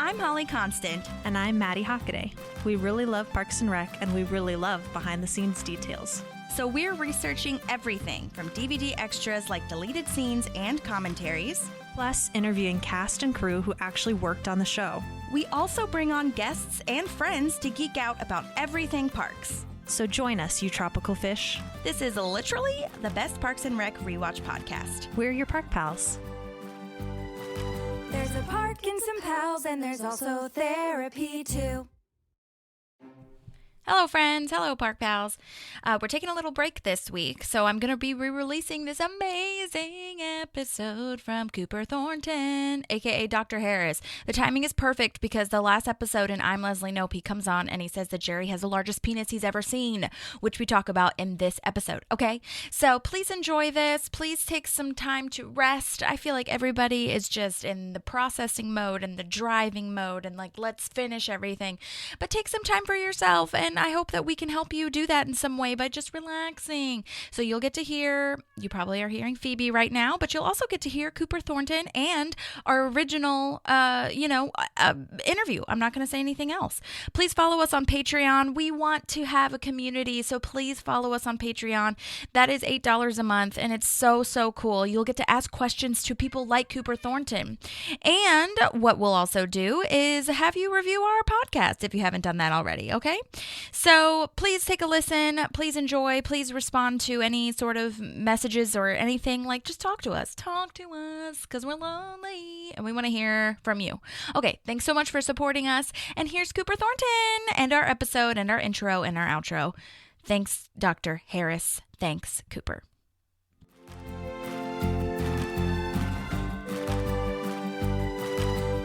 I'm Holly Constant. And I'm Maddie Hockaday. We really love Parks and Rec, and we really love behind-the-scenes details. So we're researching everything from DVD extras like deleted scenes and commentaries, plus interviewing cast and crew who actually worked on the show. We also bring on guests and friends to geek out about everything parks. So join us, you tropical fish. This is literally the best Parks and Rec rewatch podcast. We're your park pals. There's a park and some pals, and there's also therapy too. Hello, friends. Hello, Park Pals. We're taking a little break this week, so I'm going to be re-releasing this amazing episode from Cooper Thornton, a.k.a. Dr. Harris. The timing is perfect because the last episode in I'm Leslie Knope, he comes on and he says that Jerry has the largest penis he's ever seen, which we talk about in this episode, okay? So please enjoy this. Please take some time to rest. I feel like everybody is just in the processing mode and the driving mode and like, let's finish everything. But take some time for yourself, and I hope that we can help you do that in some way by just relaxing. So you'll get to hear, you probably are hearing Phoebe right now, but you'll also get to hear Cooper Thornton and our original, interview. I'm not going to say anything else. Please follow us on Patreon. We want to have a community, so please follow us on Patreon. That is $8 a month, and it's so, so cool. You'll get to ask questions to people like Cooper Thornton. And what we'll also do is have you review our podcast if you haven't done that already, okay? So please take a listen, please enjoy, please respond to any sort of messages or anything, like just talk to us, because we're lonely and we want to hear from you. Okay, thanks so much for supporting us, and here's Cooper Thornton and our episode and our intro and our outro. Thanks, Dr. Harris. Thanks, Cooper.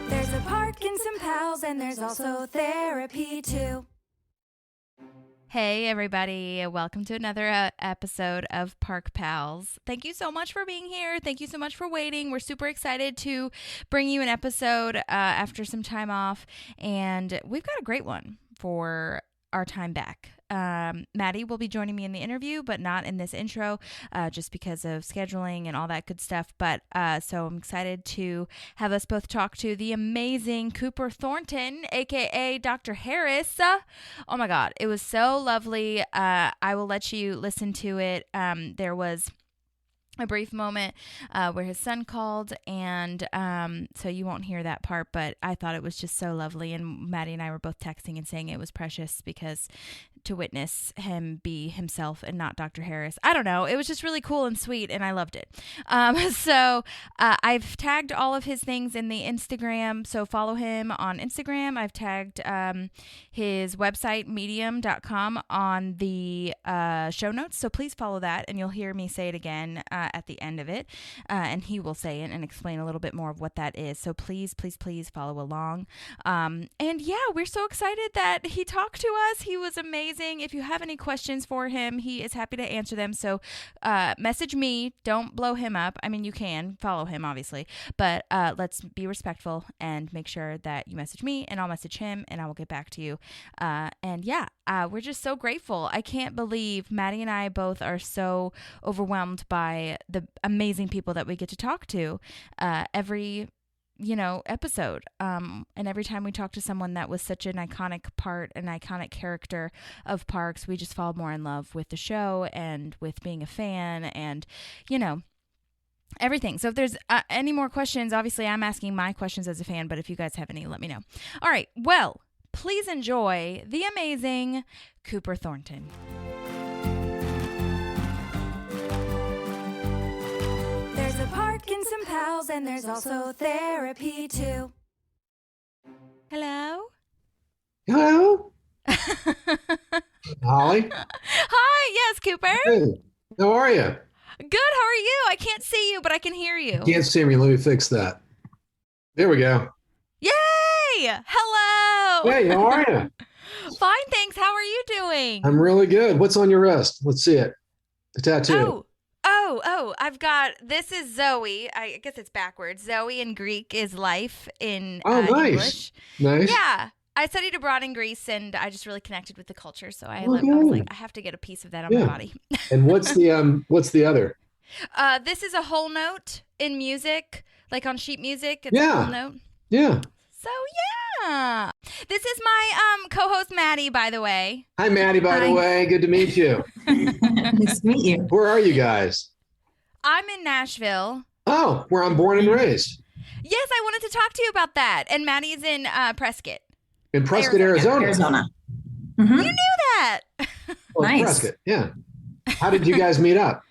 There's a park and some pals, and there's also therapy too. Hey, everybody. Welcome to another episode of Park Pals. Thank you so much for being here. Thank you so much for waiting. We're super excited to bring you an episode after some time off, and we've got a great one for our time back. Maddie will be joining me in the interview, but not in this intro, just because of scheduling and all that good stuff. But so I'm excited to have us both talk to the amazing Cooper Thornton, aka Dr. Harris. Oh my God, it was so lovely. I will let you listen to it. There was a brief moment where his son called, and so you won't hear that part, but I thought it was just so lovely, and Maddie and I were both texting and saying it was precious because to witness him be himself and not Dr. Harris, I don't know, it was just really cool and sweet, and I loved it. So I've tagged all of his things in the Instagram, so follow him on Instagram. I've tagged his website, medium.com, on the show notes, so please follow that, and you'll hear me say it again at the end of it, and he will say it and explain a little bit more of what that is. So please, please, please follow along. And yeah, we're so excited that he talked to us. He was amazing. If you have any questions for him, he is happy to answer them. So message me. Don't blow him up. I mean, you can follow him, obviously, but let's be respectful and make sure that you message me, and I'll message him, and I will get back to you. And yeah, we're just so grateful. I can't believe Maddie and I both are so overwhelmed by the amazing people that we get to talk to every episode. And every time we talk to someone that was such an iconic part, an iconic character of parks, we just fall more in love with the show and with being a fan and, everything. So if there's any more questions, obviously I'm asking my questions as a fan, but if you guys have any, let me know. All right. Well, please enjoy the amazing Cooper Thornton. There's a park and some pals, and there's also therapy too. Hello? Hello? Holly? Hi, yes, Cooper. Hey, how are you? Good, how are you? I can't see you, but I can hear you. Can't see me. Let me fix that. There we go. Yay! Hello! Hey, how are you? Fine, thanks. How are you doing? I'm really good. What's on your wrist? Let's see it. The tattoo. I've got, this is Zoe. I guess it's backwards. Zoe in Greek is life in nice. English. Nice. Yeah. I studied abroad in Greece, and I just really connected with the culture. So I was like, I have to get a piece of that on my body. And what's the other? This is a whole note in music, like on sheet music. It's a whole note. Yeah. So Yeah. This is my co-host Maddie, by the way. Hi, Maddie, by the way. Good to meet you. Nice to meet you. Where are you guys? I'm in Nashville. Oh, where I'm born and raised. Yes, I wanted to talk to you about that. And Maddie's in Prescott. In Prescott, Arizona. Arizona. You knew that. Well, Nice. Prescott, yeah. How did you guys meet up?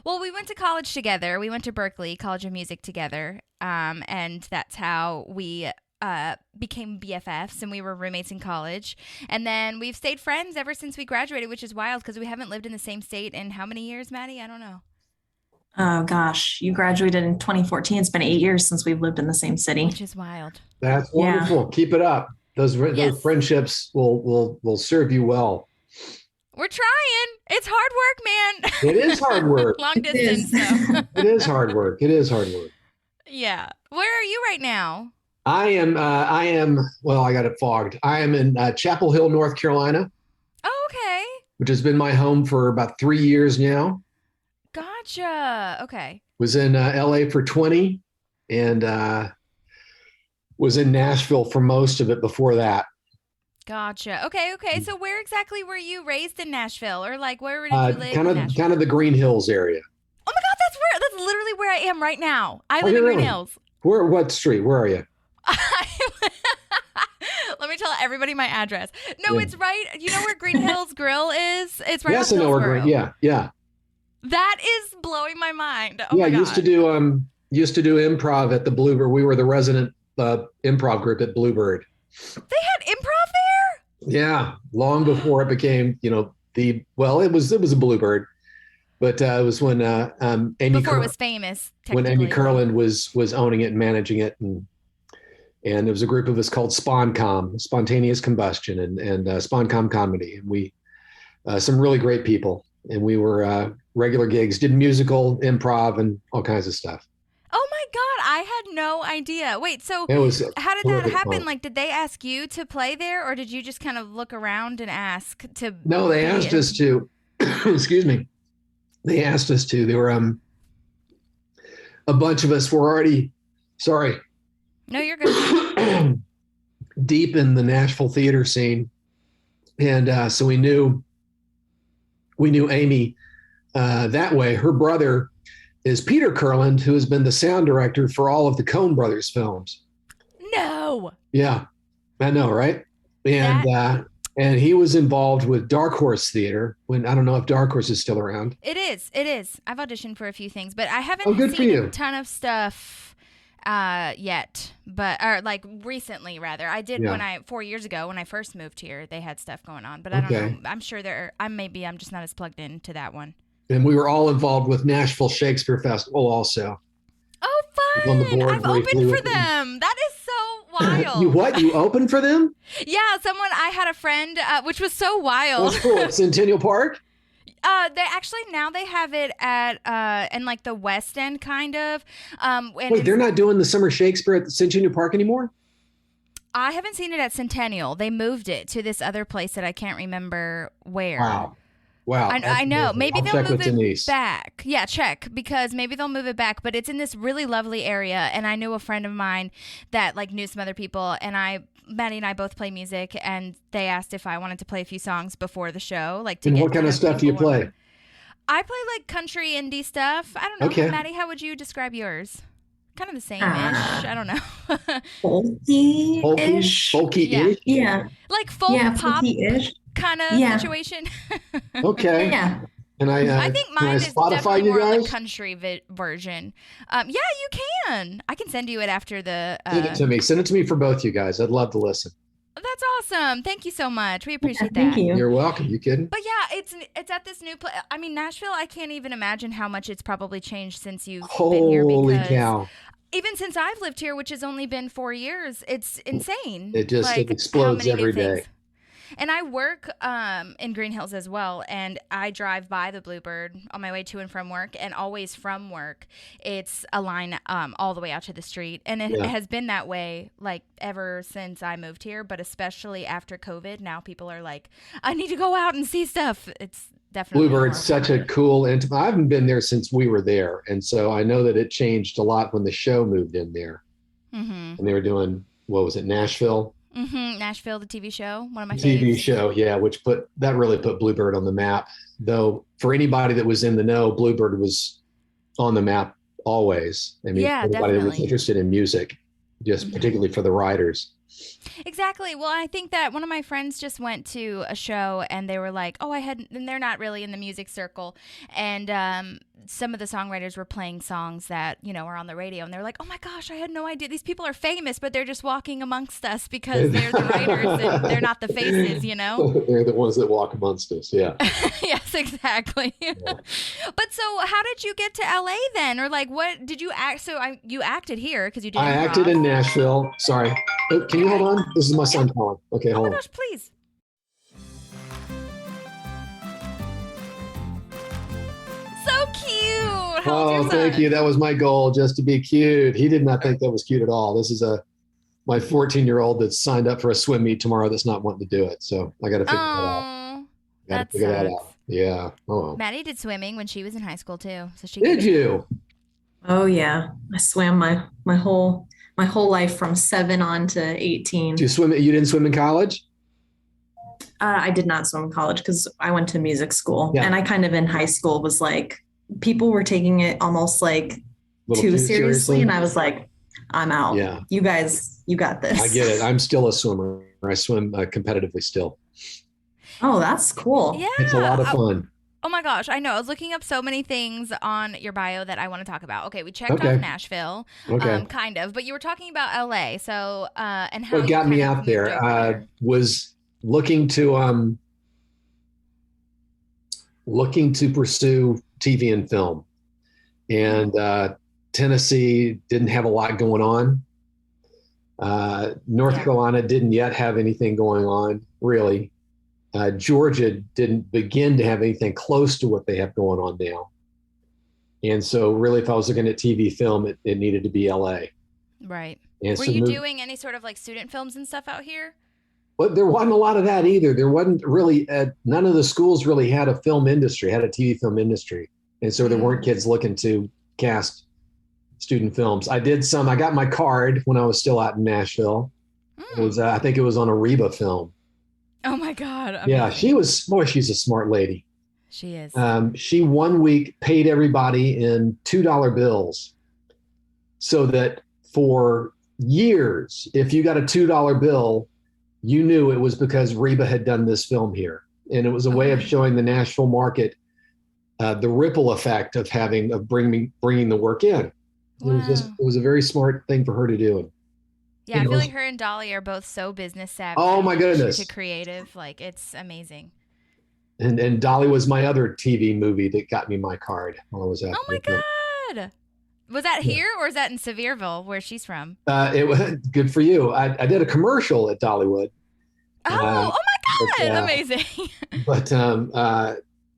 Well, we went to college together. We went to Berkeley College of Music together. And that's how we became BFFs, and we were roommates in college. And then we've stayed friends ever since we graduated, which is wild because we haven't lived in the same state in how many years, Maddie? I don't know. Oh gosh, you graduated in 2014. It's been 8 years since we've lived in the same city. Which is wild. That's wonderful. Keep it up. Those Yes. friendships will serve you well. We're trying. It's hard work, man. It is hard work. Long It distance. is. So. It is hard work. It is hard work. Yeah. Where are you right now? I am, well, I got it fogged. I am in Chapel Hill, North Carolina, Oh, okay. which has been my home for about 3 years now. Gotcha. Okay. Was in LA for 20 and was in Nashville for most of it before that. Gotcha. Okay. So where exactly were you raised in Nashville, or like where did you live Kind in of Nashville? kind of the Green Hills area. Oh my God, that's literally where I am right now. I Oh, live in you're Green really? Hills. What street? Where are you? Let me tell everybody my address. No, Yeah. it's right. You know where Green Hills Grill is? It's right Yes, off I know where Hillsborough. Green. Yeah. That is blowing my mind. Oh Yeah, my God. used to do improv at the Bluebird. We were the resident improv group at Bluebird. They had improv there? Yeah, long before it became, it was a Bluebird, but it was when Amy Before it was famous. when Amy technically. Curland was owning it and managing it, and there was a group of us called SponCom, Spontaneous Combustion, and SponCom Comedy, and we some really great people, and we were regular gigs, did musical, improv, and all kinds of stuff. Oh my God, I had no idea. Wait, so It was how did that terrific happen? fun. Like, did they ask you to play there, or did you just kind of look around and ask to? No, they be asked in- us to. Excuse me. They asked us to. There were a bunch of us were already, sorry, No, you're good. deep in the Nashville theater scene, and so we knew Amy that way. Her brother is Peter Curland, who has been the sound director for all of the Coen Brothers films. No. Yeah, I know, right? And he was involved with Dark Horse Theater. When I don't know if Dark Horse is still around. It is. I've auditioned for a few things, but I haven't Oh, good for seen you. a ton of stuff yet. Or like recently, rather. I did Yeah. 4 years ago when I first moved here. They had stuff going on, but I don't Okay. know. I'm sure I'm just not as plugged into that one. And we were all involved with Nashville Shakespeare Festival also. Oh, On the fun! board I've briefly opened for with them. them. That is so wild. You what? You opened for them? Yeah, I had a friend, which was so wild. That's cool. At Centennial Park? They actually now they have it at in like the West End kind of. And Wait, they're not doing the Summer Shakespeare at the Centennial Park anymore? I haven't seen it at Centennial. They moved it to this other place that I can't remember where. Wow. I know. Maybe I'll they'll check move with it Denise. back. Yeah, check, because maybe they'll move it back. But it's in this really lovely area, and I knew a friend of mine that like knew some other people, and Maddie and I both play music, and they asked if I wanted to play a few songs before the show, like to And get what kind of stuff do you people play? on. I play like country indie stuff. I don't know, Okay. Maddie. How would you describe yours? Kind of the same-ish. Ah. I don't know. Folky-ish. Folky-ish? Yeah. Like folk Yeah, pop folky-ish. kind of Yeah. situation. Okay. Yeah. And I think can mine is Spotify definitely you more guys? the country version. Yeah, you can. I can send you it after the. Send it to me. Send it to me for both you guys. I'd love to listen. That's awesome. Thank you so much. We appreciate Thank that. you. You're welcome. You kidding? But yeah, it's at this new place. I mean, Nashville. I can't even imagine how much it's probably changed since you've been here. Holy Because cow. even since I've lived here, which has only been 4 years, it's insane. It just Like, it explodes how many new every day. things. And I work in Green Hills as well, and I drive by the Bluebird on my way to and from work, and always from work, it's a line all the way out to the street. And it Yeah. has been that way like ever since I moved here, but especially after COVID, now people are like, I need to go out and see stuff. It's definitely Bluebird's more such a popular. cool intimate. I haven't been there since we were there. And so I know that it changed a lot when the show moved in there. Mhm. And they were doing what was it, Nashville? Nashville, the TV show, one of my TV faves. show, yeah, that really put Bluebird on the map. Though for anybody that was in the know, Bluebird was on the map always. I mean, Yeah, anybody that was definitely. interested in music, just particularly for the writers. Exactly. Well, I think that one of my friends just went to a show and they were like, "Oh, and they're not really in the music circle." And some of the songwriters were playing songs that, are on the radio, and they're like, "Oh my gosh, I had no idea. These people are famous, but they're just walking amongst us because they're the writers and they're not the faces, you know?" They're the ones that walk amongst us. Yeah. Yes, exactly. Yeah. But so how did you get to LA then? Or like what did you act you acted here because you did I improv. acted in Nashville. Sorry. Oh, can you hold on? This is my son calling. Okay, Oh hold my on. gosh, please. So cute. How old's your Oh, son? thank you. That was my goal, just to be cute. He did not think that was cute at all. This is my 14-year-old that's signed up for a swim meet tomorrow that's not wanting to do it. So I got to figure that out. Oh, Got to that figure that sucks. out. Yeah. Oh. Maddie did swimming when she was in high school too. So she Did you? Oh yeah, I swam my whole life from 7 on to 18. Did you swim? You didn't swim in college? I did not swim in college because I went to music school, Yeah. and I kind of in high school was like, people were taking it almost like A little too seriously, and I was like, I'm out. Yeah. You guys, you got this. I get it. I'm still a swimmer. I swim competitively still. Oh, that's cool. Yeah. It's a lot of fun. Oh my gosh, I know. I was looking up so many things on your bio that I want to talk about. Okay, we checked Okay. off Nashville, Okay. kind of, but you were talking about LA. So, and how What you got me kind of out moved there over was looking to pursue TV and film, and Tennessee didn't have a lot going on. North Carolina didn't yet have anything going on, really. Georgia didn't begin to have anything close to what they have going on now. And so really, if I was looking at TV film, it needed to be LA. Right. And Were so you doing any sort of like student films and stuff out here? But there wasn't a lot of that either. There wasn't really, none of the schools really had a film industry, had a TV film industry. And so there weren't kids looking to cast student films. I got my card when I was still out in Nashville. It was, I think it was on a Reba film. Oh my God. Yeah, amazing. she's a smart lady. She is. She one week paid everybody in $2 bills so that for years, if you got a $2 bill, you knew it was because Reba had done this film here. And it was a way of showing the Nashville market the ripple effect of bringing the work in. Wow. It was a very smart thing for her to do. Yeah, I feel like her and Dolly are both so business savvy. Oh my goodness. To creative. Like, it's amazing. And Dolly was my other TV movie that got me my card while I was out. Oh my God. Was that here or is that in Sevierville, where she's from? It was good for you. I did a commercial at Dollywood. Oh my God. but, Amazing. But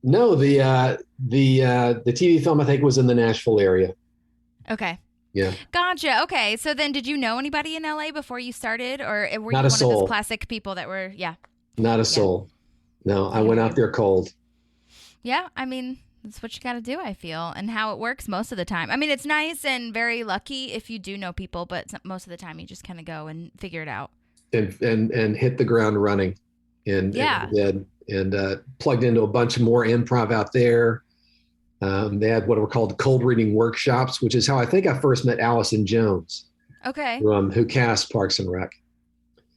no, the TV film I think was in the Nashville area. Okay. Yeah. Gotcha. Okay. So then did you know anybody in LA before you started, or were Not you a one soul. of those classic people that were, Not a soul. No, I went out there cold. Yeah, I mean, that's what you got to do, I feel, and how it works most of the time. I mean, it's nice and very lucky if you do know people, but most of the time you just kind of go and figure it out. And hit the ground running and plugged into a bunch more improv out there. They had what were called cold reading workshops, which is how I think I first met Allison Jones, Okay. who cast Parks and Rec.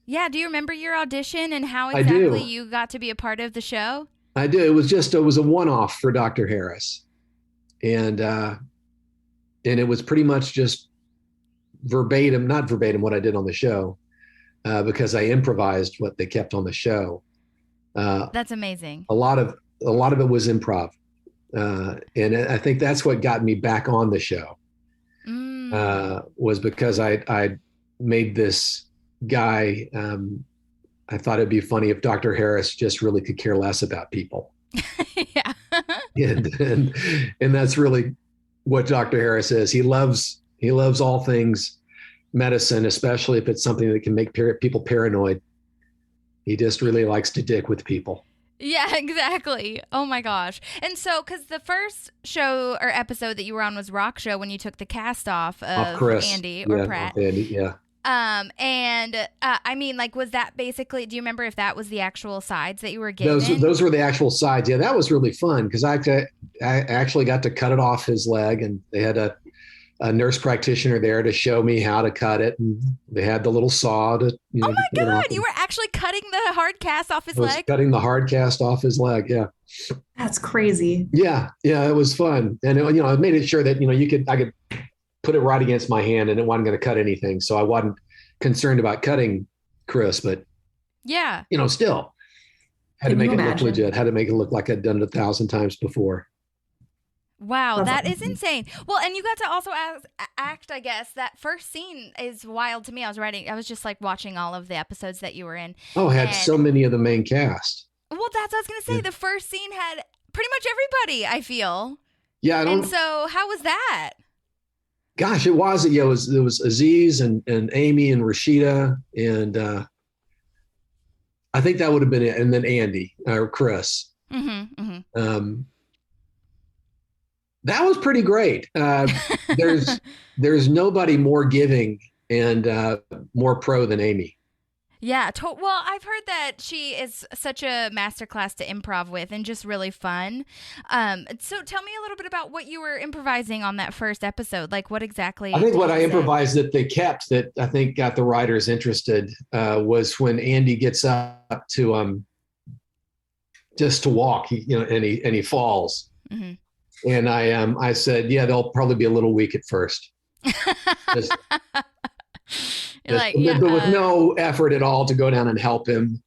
Yeah, do you remember your audition and how I do. exactly you got to be a part of the show? I do. It was a one-off for Dr. Harris. And it was pretty much just not verbatim what I did on the show, because I improvised what they kept on the show. That's amazing. A lot of it was improv. And I think that's what got me back on the show, was because I made this guy. I thought it'd be funny if Dr. Harris just really could care less about people. Yeah. and that's really what Dr. Harris is. He loves all things medicine, especially if it's something that can make people paranoid. He just really likes to dick with people. Yeah, exactly. Oh my gosh. And so, because the first show or episode that you were on was Rock Show, when you took the cast off of Chris. Andy or Pratt. Andy, yeah. I mean, like, was that basically, do you remember if that was the actual sides that you were given? Those were the actual sides. Yeah, that was really fun because I actually got to cut it off his leg, and they had a nurse practitioner there to show me how to cut it, and they had the little saw to, you know. Oh my God, you were actually cutting the hard cast off his leg? Cutting the hard cast off his leg. Yeah. That's crazy. Yeah, it was fun, and I made it sure that I could put it right against my hand, and it wasn't going to cut anything, so I wasn't concerned about cutting Chris, but yeah, still had to make it look legit. Had to make it look like I'd done it 1,000 times before. Wow, that is insane. Well, and you got to also act, I guess. That first scene is wild to me. I was just like watching all of the episodes that you were in. Oh, had so many of the main cast. Well, that's what I was going to say. Yeah. The first scene had pretty much everybody, I feel. Yeah, and so how was that? Gosh, it was Aziz and Amy and Rashida, and I think that would have been it. And then Andy or Chris. Mm-hmm, mm-hmm. That was pretty great. There's nobody more giving and more pro than Amy. Yeah. Well, I've heard that she is such a masterclass to improv with and just really fun. So tell me a little bit about what you were improvising on that first episode. Like what exactly? I think what I improvised that they kept that I think got the writers interested was when Andy gets up to just to walk, and he falls. Mm-hmm. And I said, yeah, they'll probably be a little weak at first. But with no effort at all to go down and help him,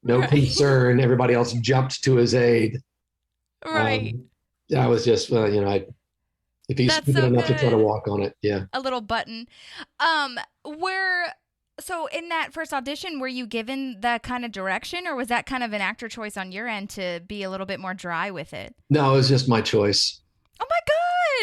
no concern. Everybody else jumped to his aid. Right. I was just, if he's stupid enough to try to walk on it, yeah. A little button. So in that first audition, were you given that kind of direction, or was that kind of an actor choice on your end to be a little bit more dry with it? No, it was just my choice. Oh my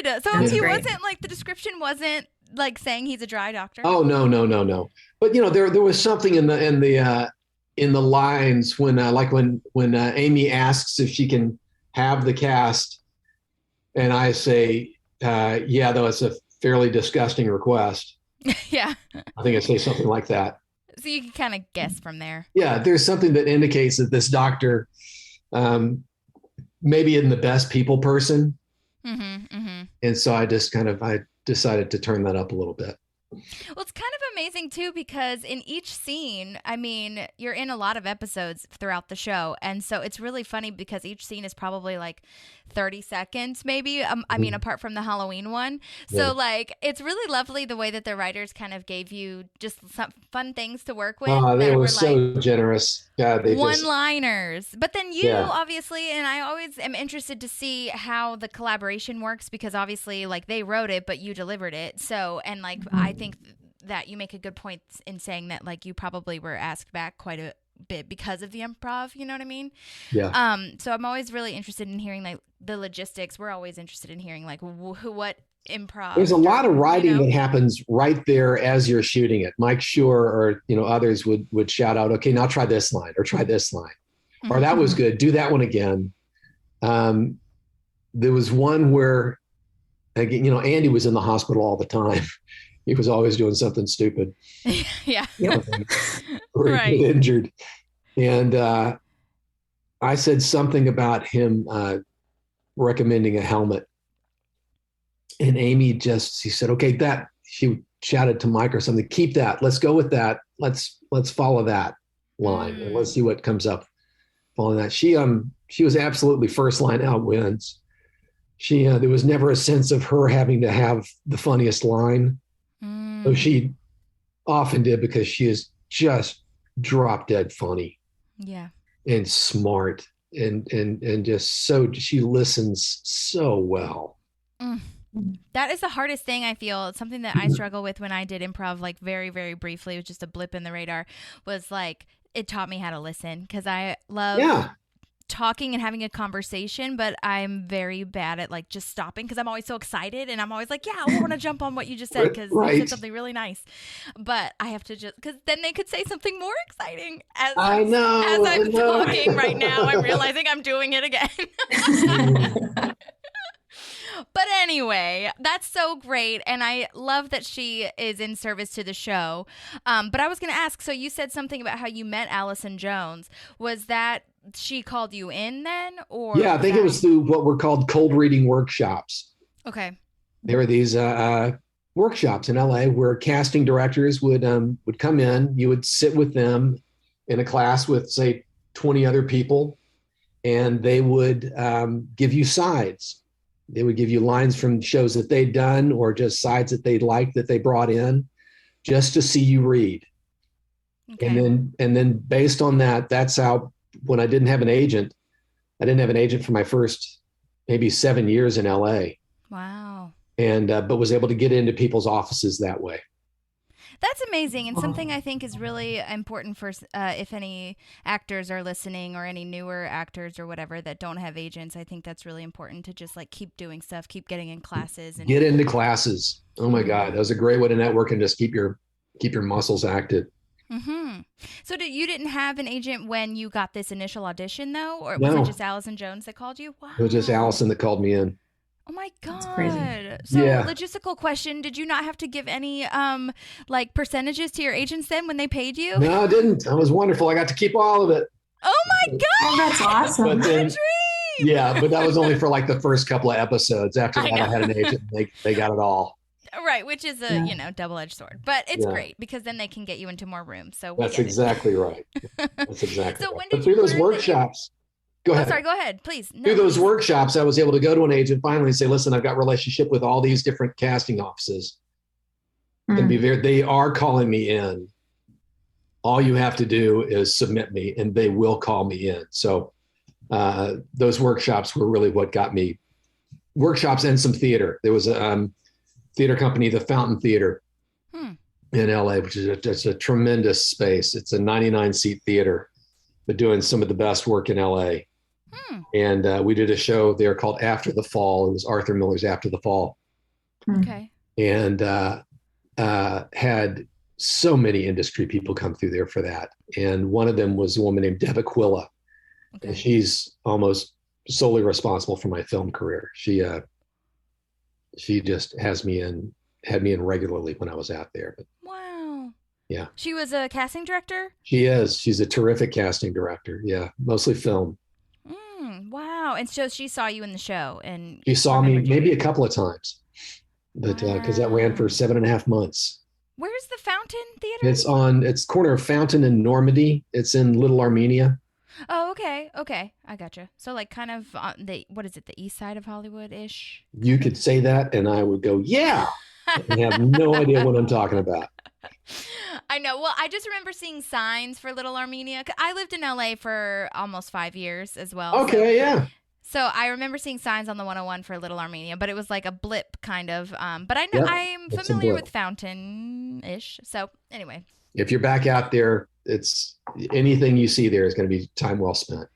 God. So he wasn't like, the description wasn't like saying he's a dry doctor? Oh, no. But there was something in the lines when Amy asks if she can have the cast, and I say, yeah, though it's a fairly disgusting request. Yeah. I think I say something like that. So you can kind of guess from there. Yeah, there's something that indicates that this doctor maybe isn't the best people person. Mm-hmm, mm-hmm. And so I decided to turn that up a little bit. Well, it's kind of amazing, too, because in each scene, I mean, you're in a lot of episodes throughout the show. And so it's really funny because each scene is probably like 30 seconds, maybe. I mean, apart from the Halloween one. So, like, it's really lovely the way that the writers kind of gave you just some fun things to work with. Oh, they were so generous. Yeah, one-liners. But then you, obviously, and I always am interested to see how the collaboration works because obviously, like, they wrote it, but you delivered it. So, and like, I think that you make a good point in saying that, like, you probably were asked back quite a bit because of the improv, you know what I mean? Yeah. So I'm always really interested in hearing, like, the logistics. We're always interested in hearing, like, what improv. There's a lot of writing that happens right there as you're shooting it. Mike Schur or, others would shout out, okay, now try this line or try this line. Mm-hmm. Or that was good. Do that one again. There was one where, again, Andy was in the hospital all the time. He was always doing something stupid. Yeah. Or right. Get injured. And I said something about him recommending a helmet. And Amy she said, okay, she shouted to Mike or something, keep that. Let's go with that. Let's follow that line. And let's see what comes up following that. She was absolutely first line out wins. There was never a sense of her having to have the funniest line. So she often did because she is just drop dead funny. Yeah. And smart and just she listens so well. That is the hardest thing, I feel. It's something that I struggle with when I did improv, like very, very briefly. It was just a blip in the radar, was like, it taught me how to listen because I love talking and having a conversation, but I'm very bad at like just stopping because I'm always so excited and I'm always like, yeah, I want to jump on what you just said because you said something really nice. But I have to just, because then they could say something more exciting. As I'm talking right now, I'm realizing I'm doing it again. But anyway, that's so great. And I love that she is in service to the show. But I was going to ask, so you said something about how you met Allison Jones. Was that she called you in then? Or Yeah, I think it was through what were called cold reading workshops. Okay. There were these workshops in LA where casting directors would come in. You would sit with them in a class with, say, 20 other people, and they would give you sides. They would give you lines from shows that they'd done or just sides that they'd liked that they brought in just to see you read. Okay. And then based on that, that's how, when I didn't have an agent for my first maybe 7 years in LA. Wow. And but was able to get into people's offices that way. That's amazing, and something I think is really important for if any actors are listening or any newer actors or whatever that don't have agents. I think that's really important to just like keep doing stuff, keep getting in classes, and get into classes. Oh my God, that was a great way to network and just keep your muscles active. Mm-hmm. So you didn't have an agent when you got this initial audition though, or No. was it just Allison Jones that called you? Wow. It was just Allison that called me in. Oh my God. That's crazy. So Yeah. logistical question, did you not have to give any like percentages to your agents then when they paid you? No, I didn't. It was wonderful. I got to keep all of it. Oh my God. Oh, that's awesome. But then, Dream. yeah, but that was only for like the first couple of episodes. After I that, I know. had an agent. They got it all. Right, which is a double-edged sword, but it's Yeah. great because then they can get you into more rooms. So That's exactly right. That's exactly. So right. when But did through you those learn that you- workshops, go Oh, ahead. sorry, go ahead, please. No, Through those please. workshops, I was able to go to an agent finally and say, "Listen, I've got a relationship with all these different casting offices, and they are calling me in. All you have to do is submit me, and they will call me in." So those workshops were really what got me. Workshops and some theater. There was a theater company, the Fountain Theater in LA, which is just a tremendous space. It's a 99-seat theater, but doing some of the best work in LA. And we did a show there called After the Fall. It was Arthur Miller's After the Fall. Okay. And had so many industry people come through there for that. And one of them was a woman named Deb Aquila. Okay. And she's almost solely responsible for my film career. She just had me in regularly when I was out there. But Wow. yeah. She was a casting director? She's a terrific casting director. Yeah. Mostly film. Wow. And so she saw you in the show and She saw me remembered you. maybe a couple of times, but because that ran for 7.5 months. Where's the Fountain Theater? It's corner of Fountain and Normandy. It's in Little Armenia. Oh, okay. Okay. I gotcha. So like kind of on the east side of Hollywood-ish? You could say that and I would go, yeah. I have no idea what I'm talking about. I know. Well, I just remember seeing signs for Little Armenia. I lived in LA for almost 5 years as well. Okay, yeah. So I remember seeing signs on the 101 for Little Armenia, but it was like a blip kind of. But I know Yep, I'm it's a familiar blip. with Fountain-ish. So anyway. If you're back out there, it's anything you see there is going to be time well spent.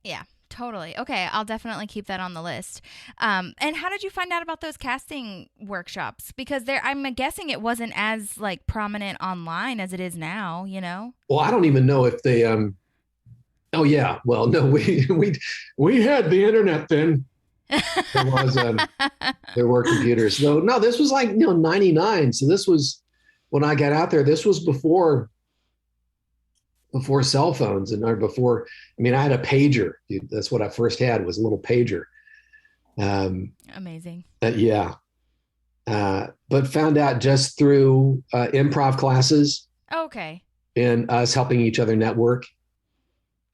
Yeah, totally. Okay, I'll definitely keep that on the list. And how did you find out about those casting workshops? Because I'm guessing it wasn't as like prominent online as it is now, you know? Well, I don't even know if they oh yeah. Well, no, we had the internet then. There were computers. No, this was like 99. So this was when I got out there. This was before cell phones or before. I mean, I had a pager. Dude, that's what I first had was a little pager. Amazing. Yeah. But found out just through improv classes Okay. and us helping each other network.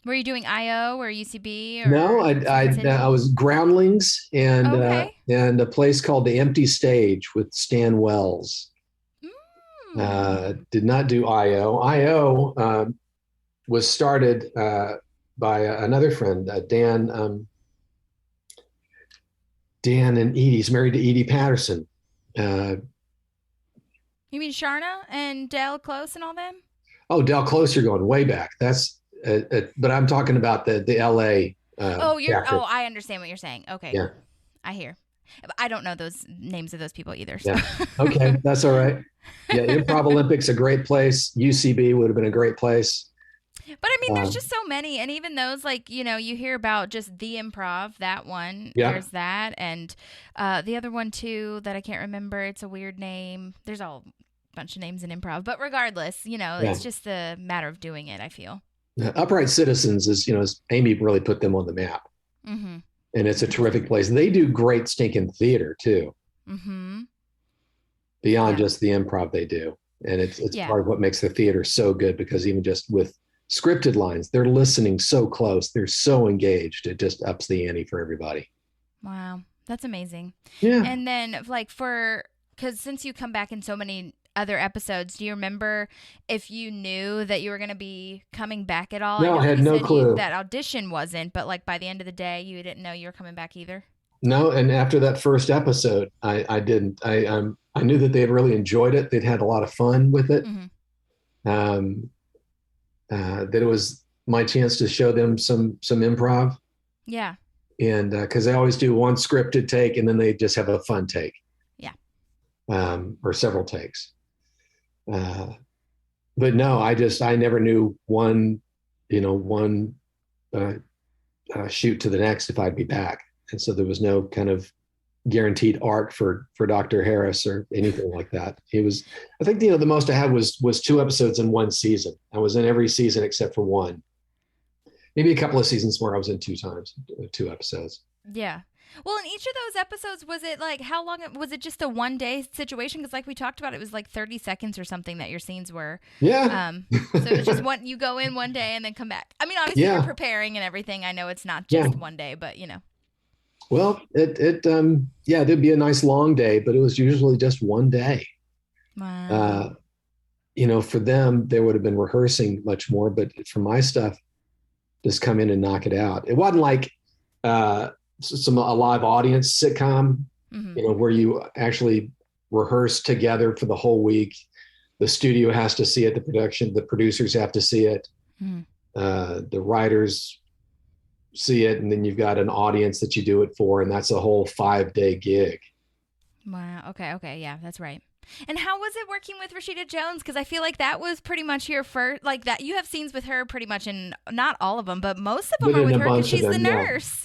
Were you doing IO or UCB? Or No, I was Groundlings and Okay. and a place called the Empty Stage with Stan Wells. Did not do IO. IO was started by another friend, Dan and Edie. He's married to Edie Patterson. You mean Sharna and Dale Close and all them? Oh, Del Close, you're going way back. That's but I'm talking about the LA. I understand what you're saying. Okay. Yeah. I hear. I don't know those names of those people either. So. Yeah. Okay, that's all right. Yeah, Improv Olympics, a great place. UCB would have been a great place. But I mean, there's just so many. And even those, like, you know, you hear about just the Improv, that one. Yeah. There's that. And the other one, too, that I can't remember. It's a weird name. There's a bunch of names in improv. But regardless, you know, it's just a matter of doing it, I feel. Upright Citizens is, you know, Amy really put them on the map. Mm-hmm. And it's a terrific place. And they do great stinking theater, too. Mm-hmm. Beyond just the improv they do. And it's part of what makes the theater so good, because even just with scripted lines, they're listening so close. They're so engaged. It just ups the ante for everybody. Wow. That's amazing. Yeah. And then, like, because since you come back in so many other episodes, do you remember if you knew that you were going to be coming back at all? No, I had no clue. That audition wasn't, but like by the end of the day, you didn't know you were coming back either? No, and after that first episode, I didn't. I knew that they had really enjoyed it. They'd had a lot of fun with it. Mm-hmm. That it was my chance to show them some improv. Yeah. And because they always do one scripted take, and then they just have a fun take. Yeah. Or several takes. But no, I never knew one shoot to the next if I'd be back. And so there was no kind of guaranteed arc for Dr. Harris or anything like that. I think, the most I had was 2 episodes in one season. I was in every season except for one. Maybe a couple of seasons where I was in 2 episodes. Yeah. Well, in each of those episodes, was it like, how long, was it just a 1-day situation? Because like we talked about, it was like 30 seconds or something that your scenes were. Yeah. So it was just you go in one day and then come back. I mean, obviously you're preparing and everything. I know it's not just one day, but you know. Well, it'd be a nice long day, but it was usually just one day. Wow. For them, they would have been rehearsing much more, but for my stuff, just come in and knock it out. It wasn't like a live audience sitcom, Mm-hmm. Where you actually rehearse together for the whole week. The studio has to see it, the producers have to see it, Mm-hmm. The writers see it, and then you've got an audience that you do it for, and that's a whole 5-day gig. Wow. Okay. Yeah, that's right. And how was it working with Rashida Jones? Because I feel like that was pretty much your first, like that. You have scenes with her pretty much in not all of them, but most of them are with her because she's the nurse.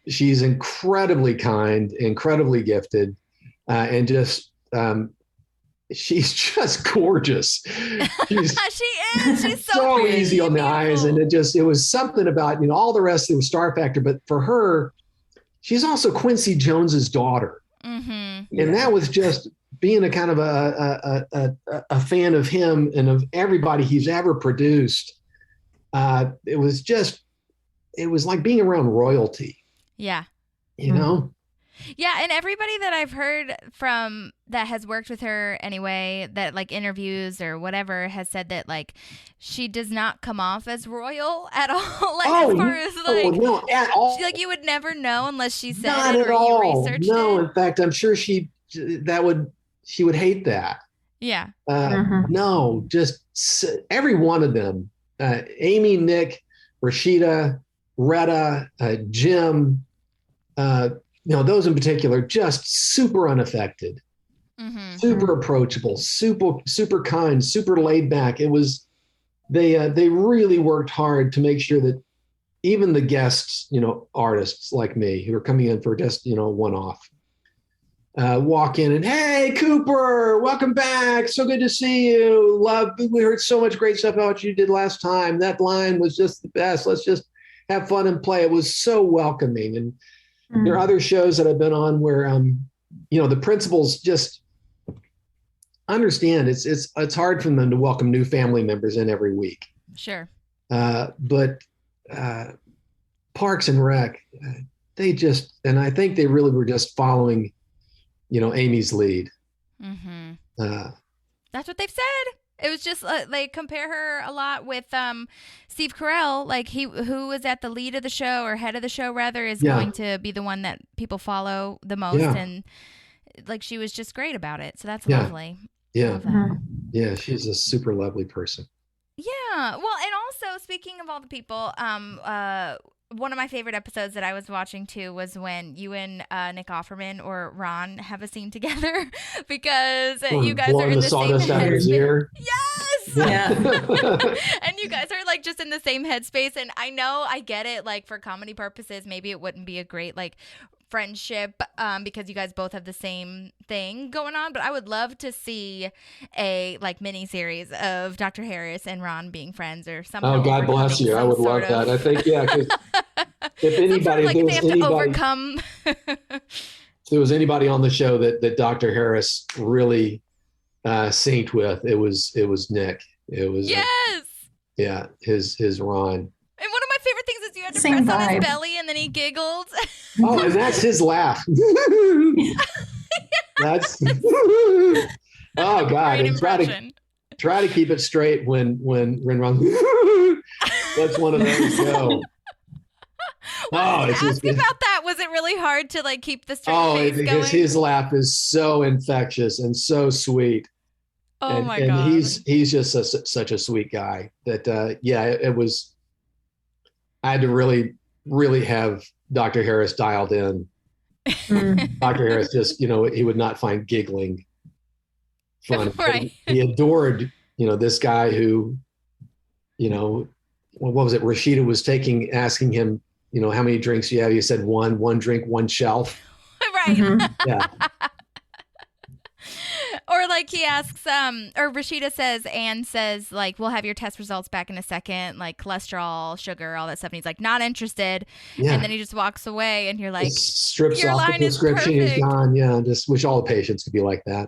She's incredibly kind, incredibly gifted, and just she's just gorgeous. She is. She's so easy on the eyes, and it was something about all the rest of the star factor, but for her, she's also Quincy Jones's daughter. Mm-hmm. And that was just being a kind of a fan of him and of everybody he's ever produced. It was like being around royalty. Yeah. Yeah, and everybody that I've heard from that has worked with her anyway, that like interviews or whatever, has said that like she does not come off as royal at all. Like as far as like no, at all. Like you would never know unless she said Not it at or all. you researched it. No, in fact, I'm sure she would hate that. Yeah. No, just every one of them. Amy, Nick, Rashida, Retta, Jim, those in particular, just super unaffected, super approachable, super kind, super laid back. It was, they really worked hard to make sure that even the guests, artists like me who are coming in for just, one-off, walk in and, hey, Cooper, welcome back. So good to see you. We heard so much great stuff about what you did last time. That line was just the best. Let's just have fun and play. It was so welcoming. And there are other shows that I've been on where, the principals just understand it's hard for them to welcome new family members in every week. Sure. But Parks and Rec, and I think they really were just following, Amy's lead. Mm-hmm. That's what they've said. It was just they compare her a lot with Steve Carell, like who was at the lead of the show or head of the show rather, is going to be the one that people follow the most, and like she was just great about it. So that's lovely. Yeah, yeah, she's a super lovely person. Yeah, well, and also speaking of all the people, one of my favorite episodes that I was watching too was when you and Nick Offerman or Ron have a scene together because you guys are in the same sawdust out of his ear. Yes, Yeah. And you guys are like just in the same headspace. And I know I get it. Like for comedy purposes, maybe it wouldn't be a great like friendship because you guys both have the same thing going on. But I would love to see a like mini series of Dr. Harris and Ron being friends or somehow. Oh, God bless you. I would love that. I think, yeah, because if anybody, like they have to overcome. If there was anybody on the show that Dr. Harris really synced with, it was Nick. It was yes. His Ron. And one of my favorite things is you had to Same press on vibe. his belly and then he giggled. Oh, and that's his laugh. That's oh God. Great And impression. try to keep it straight when Ron. That's one of those. Go. Ask about that. Was it really hard to like keep the straight face going? Because his laugh is so infectious and so sweet. Oh my and God. he's just such a sweet guy that it was. I had to really have Dr. Harris dialed in. Dr. Harris just, he would not find giggling funny. Right. He adored, this guy who, what was it? Rashida was asking him, how many drinks do you have? He said one drink, one shelf. Right. Mm-hmm. Yeah. Or like he asks, or Rashida says, like, we'll have your test results back in a second, like cholesterol, sugar, all that stuff. And he's like, not interested. Yeah. And then he just walks away and you're like, strips your off the line is prescription. He's perfect. gone. Yeah. Just wish all the patients could be like that.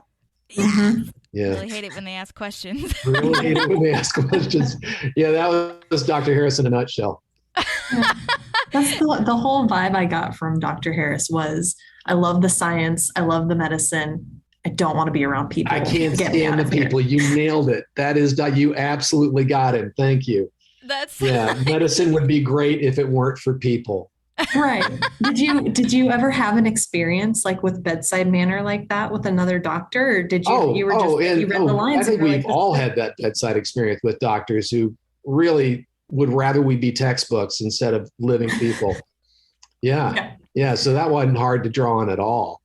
Mm-hmm. Yeah. I really hate it when they ask questions. Really hate it when they ask questions. Yeah. That was Dr. Harris in a nutshell. That's the whole vibe I got from Dr. Harris was, I love the science. I love the medicine. I don't want to be around people. I can't Get me stand out the of here. people. You nailed it. You absolutely got it. Thank you. That's Medicine would be great if it weren't for people. Right. Did you ever have an experience like with bedside manner like that with another doctor, or did you you read the lines? I think and you're we've like, all had that bedside experience with doctors who really would rather we be textbooks instead of living people. Yeah. So that wasn't hard to draw on at all.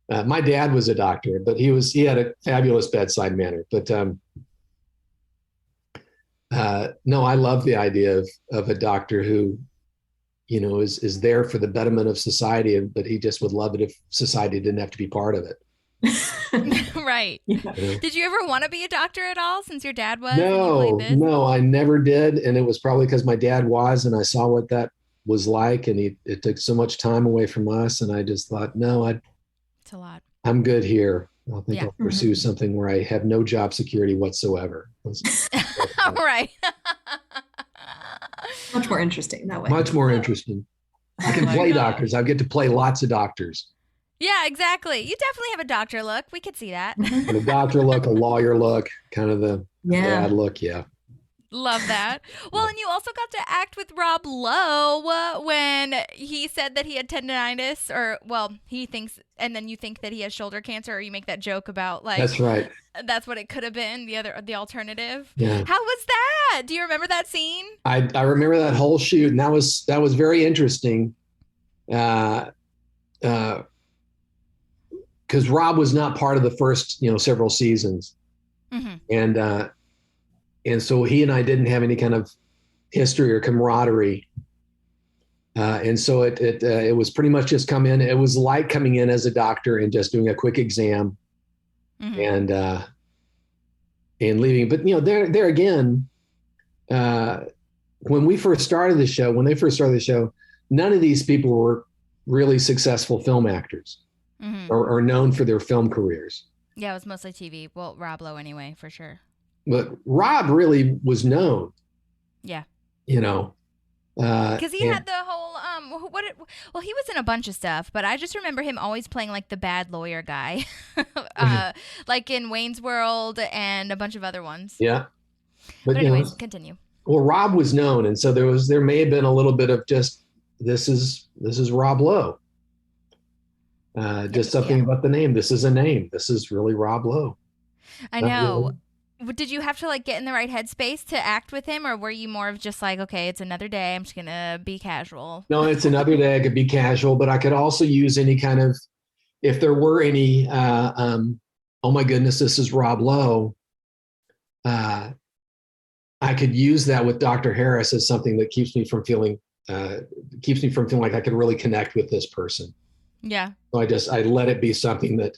My dad was a doctor, but he had a fabulous bedside manner. But no, I love the idea of a doctor who, is there for the betterment of society, but he just would love it if society didn't have to be part of it. right. Yeah. Did you ever want to be a doctor at all since your dad was? and you played this? No, I never did. And it was probably because my dad was, and I saw what that was like. And it took so much time away from us. And I just thought, no, It's a lot. I'm good here. I think Yeah. I'll pursue something where I have no job security whatsoever. Right. Much more interesting that way. Much more interesting. I can Oh my play God. doctors. I get to play lots of doctors. Yeah, exactly. You definitely have a doctor look. We could see that. Mhm. And a doctor look, a lawyer look, kind of the Yeah. bad look. Yeah. Love that. Well, and you also got to act with Rob Lowe when he said that he had tendonitis, or he thinks, and then you think that he has shoulder cancer, or you make that joke about like That's right. that's what it could have been, the alternative. Yeah. How was that? Do you remember that scene? I remember that whole shoot, and that was very interesting. Because Rob was not part of the first, several seasons. Mm-hmm. And so he and I didn't have any kind of history or camaraderie. And so it was pretty much just come in. It was like coming in as a doctor and just doing a quick exam Mm-hmm. and leaving. But, there again, when they first started the show, none of these people were really successful film actors Mm-hmm. or known for their film careers. Yeah, it was mostly TV. Well, Rob Lowe anyway, for sure. But Rob really was known. Yeah. Because Because he had the whole he was in a bunch of stuff, but I just remember him always playing like the bad lawyer guy, like in Wayne's World and a bunch of other ones. Yeah. But anyways, continue. Well, Rob was known, and so there may have been a little bit of just this is Rob Lowe. Just something about the name. This is a name. This is really Rob Lowe. I know. Did you have to like get in the right headspace to act with him, or were you more of just like, okay, it's another day, I'm just gonna be casual? No, it's another day. I could be casual, but I could also use any kind of, if there were any, oh my goodness, this is Rob Lowe. I could use that with Dr. Harris as something that keeps me from feeling like I could really connect with this person. Yeah. So I let it be something that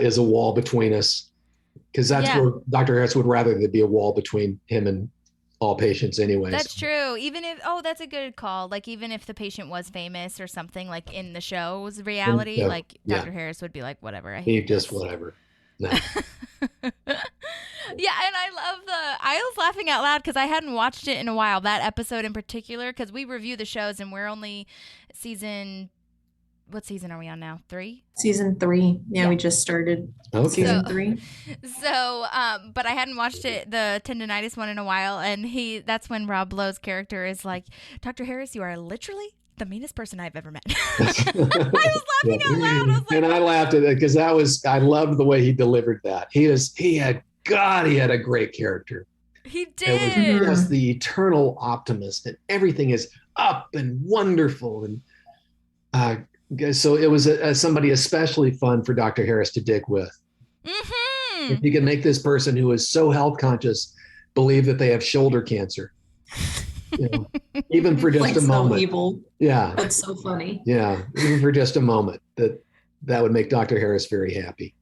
is a wall between us, because that's where Dr. Harris would rather there be a wall between him and all patients anyways. That's true. Even if, that's a good call. Like, even if the patient was famous or something, like in the show's reality, like Dr. Harris would be like, whatever. I hate just whatever. No. Yeah, and I was laughing out loud because I hadn't watched it in a while, that episode in particular, because we review the shows and we're only what season are we on now? 3? Season 3. Yeah, we just started season 3. So, but I hadn't watched the tendinitis one in a while, and that's when Rob Lowe's character is like, Dr. Harris, you are literally the meanest person I've ever met. I was laughing out loud. I was like, and I laughed at it because I loved the way he delivered that. He had a great character. He did. It was just the eternal optimist, and everything is up and wonderful. And so it was somebody especially fun for Dr. Harris to dig with. Mm-hmm. If you can make this person who is so health conscious believe that they have shoulder cancer. Even for just like a moment. So evil. Yeah. That's so funny. Yeah. Even for just a moment, that would make Dr. Harris very happy.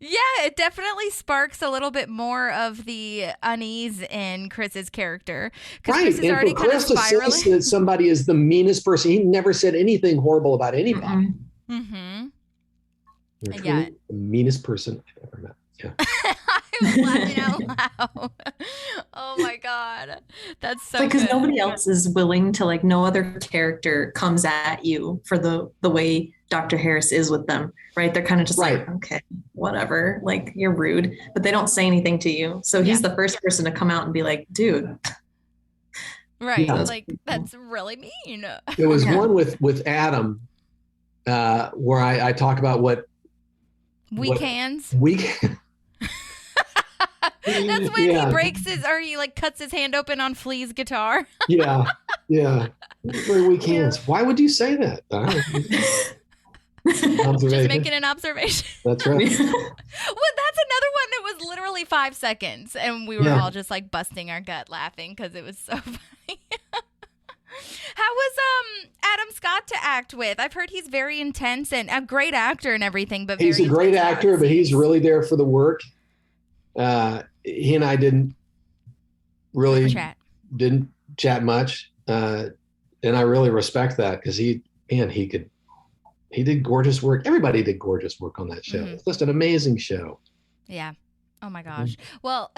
Yeah, it definitely sparks a little bit more of the unease in Chris's character. Right. Chris is already for Chris kind of spiraling. to say that somebody is the meanest person, he never said anything horrible about anybody. Mm-hmm. You're truly the meanest person I've ever met. Yeah. I was laughing out loud. Oh my God. That's so because good. nobody else is willing to, like, no other character comes at you for the way Dr. Harris is with them, right? They're kind of just like, okay, whatever, like, you're rude, but they don't say anything to you. So he's the first person to come out and be like, dude. Right. Yeah. Like, that's really mean. There was one with Adam where I talk about what weekends. That's when he breaks he like cuts his hand open on Flea's guitar. Yeah. For weekends. Why would you say that? Just making an observation. That's right. Well, that's another one that was literally 5 seconds, and we were all just like busting our gut laughing because it was so funny. How was Adam Scott to act with? I've heard he's very intense and a great actor and everything, but he's a great actor, but he's really there for the work. He and I didn't chat much, and I really respect that because he did gorgeous work. Everybody did gorgeous work on that show. Mm-hmm. It's just an amazing show. Yeah. Oh my gosh. Well,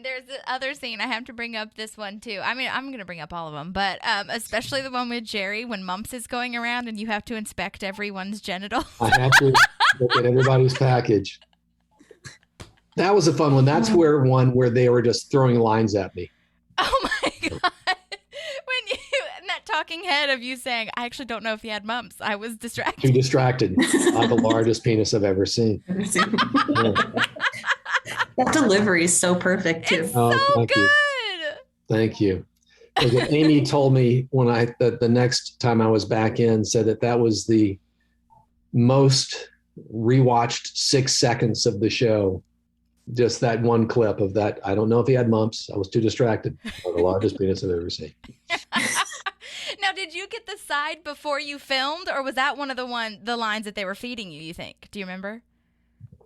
there's the other scene. I have to bring up this one too. I mean, I'm going to bring up all of them, but especially the one with Jerry when Mumps is going around and you have to inspect everyone's genitals. I have to look at everybody's package. That was a fun one. That's where they were just throwing lines at me. Oh my God. And that talking head of you saying, I actually don't know if he had mumps. I was distracted. Too distracted. The largest penis I've ever seen. That delivery is so perfect too. It's so good. Thank you. Amy told me when the next time I was back in, said that was the most rewatched 6 seconds of the show. Just that one clip of that. I don't know if he had mumps. I was too distracted. The largest penis I've ever seen. Now, did you get the side before you filmed, or was that one of the lines that they were feeding you think? Do you remember?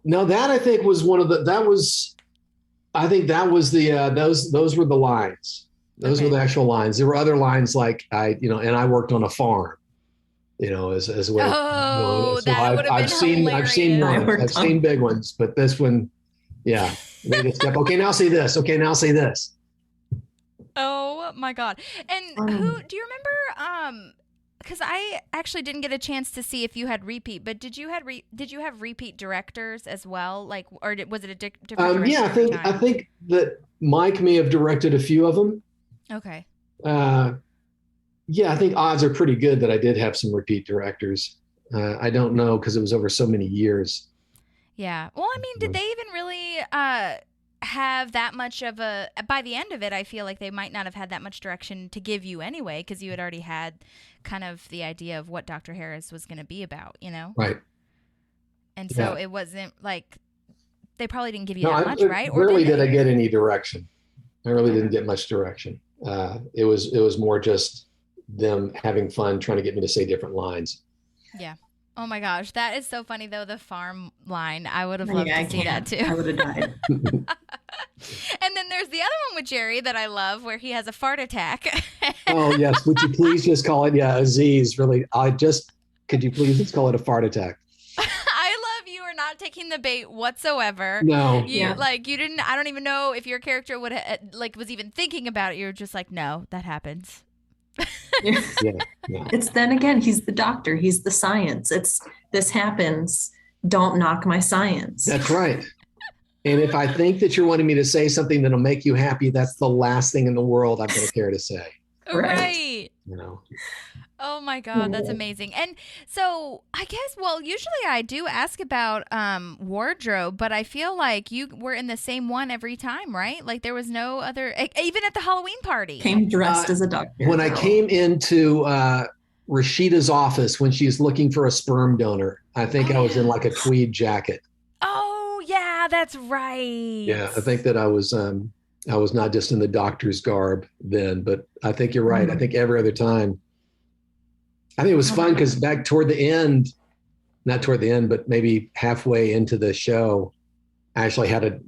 No, that I think was one of the, those were the lines. Those were the actual lines. There were other lines like and I worked on a farm, as well. Oh, so that would have been hilarious. I've seen big ones, but this one, yeah. They just kept, okay, now say this. Okay, now say this. Oh my God. And who, do you remember, because I actually didn't get a chance to see if you had repeat, but did you have repeat directors as well? Like, or was it a different director? Yeah, I think that Mike may have directed a few of them. Okay. Yeah, I think odds are pretty good that I did have some repeat directors. I don't know because it was over so many years. Yeah. Well, I mean, did they even really have that much of by the end of it, I feel like they might not have had that much direction to give you anyway, because you had already had kind of the idea of what Dr. Harris was going to be about, Right. And so it wasn't like, they probably didn't give you that much, right? Rarely did I get any direction. I really didn't get much direction. It was more just them having fun trying to get me to say different lines. Yeah. Oh my gosh, that is so funny though. The farm line, I would have loved Yeah, to see that too. I would have died. And then there's the other one with Jerry that I love, where he has a fart attack. Oh yes, would you please just call it Aziz? Really, could you please just call it a fart attack? I love you are not taking the bait whatsoever. No, You you didn't. I don't even know if your character would was even thinking about it. You're just like, no, that happens. yeah. It's then again, he's the doctor. He's the science. This happens. Don't knock my science. That's right. And if I think that you're wanting me to say something that'll make you happy, that's the last thing in the world I'm going to care to say. Right. You know. Oh my God, that's amazing. And so I guess, usually I do ask about wardrobe, but I feel like you were in the same one every time, right? Like there was no other, even at the Halloween party. Came dressed as a doctor. When I came into Rashida's office when she's looking for a sperm donor, I think I was in like a tweed jacket. Oh yeah, that's right. Yeah, I think that I was not just in the doctor's garb then, but I think you're right. I think every other time. I think it was fun because back toward the end, not toward the end, but maybe halfway into the show, I actually had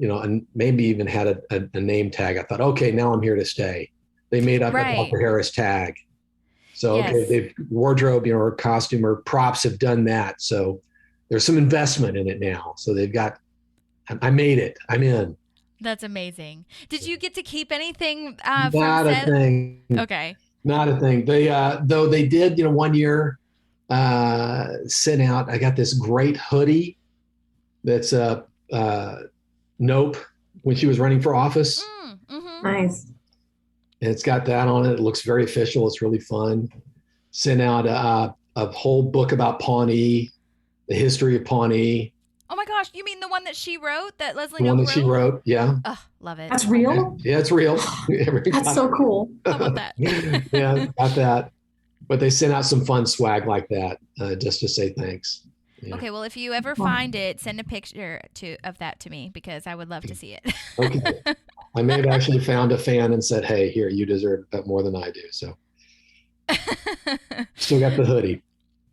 maybe even had a name tag. I thought, okay, now I'm here to stay. They made up a Dr. Harris tag. So, okay, they've wardrobe, or costume or props have done that. So there's some investment in it now. So they've got, I made it. I'm in. That's amazing. Did you get to keep anything Not from a set? thing. Okay. Not a thing. They though they did, 1 year sent out. I got this great hoodie that's Nope when she was running for office. Nice. And it's got that on it. It looks very official. It's really fun. Sent out a whole book about Pawnee, the history of Pawnee. Oh my gosh, you mean the one that she wrote, that Leslie The one Knope that she wrote, yeah. Oh, love it. That's real? Yeah, it's real. That's so cool. How about that? Yeah, got that. But they sent out some fun swag like that just to say thanks. Yeah. Okay, well, if you ever find it, send a picture of that to me because I would love to see it. Okay. I may have actually found a fan and said, hey, here, you deserve that more than I do. So still got the hoodie.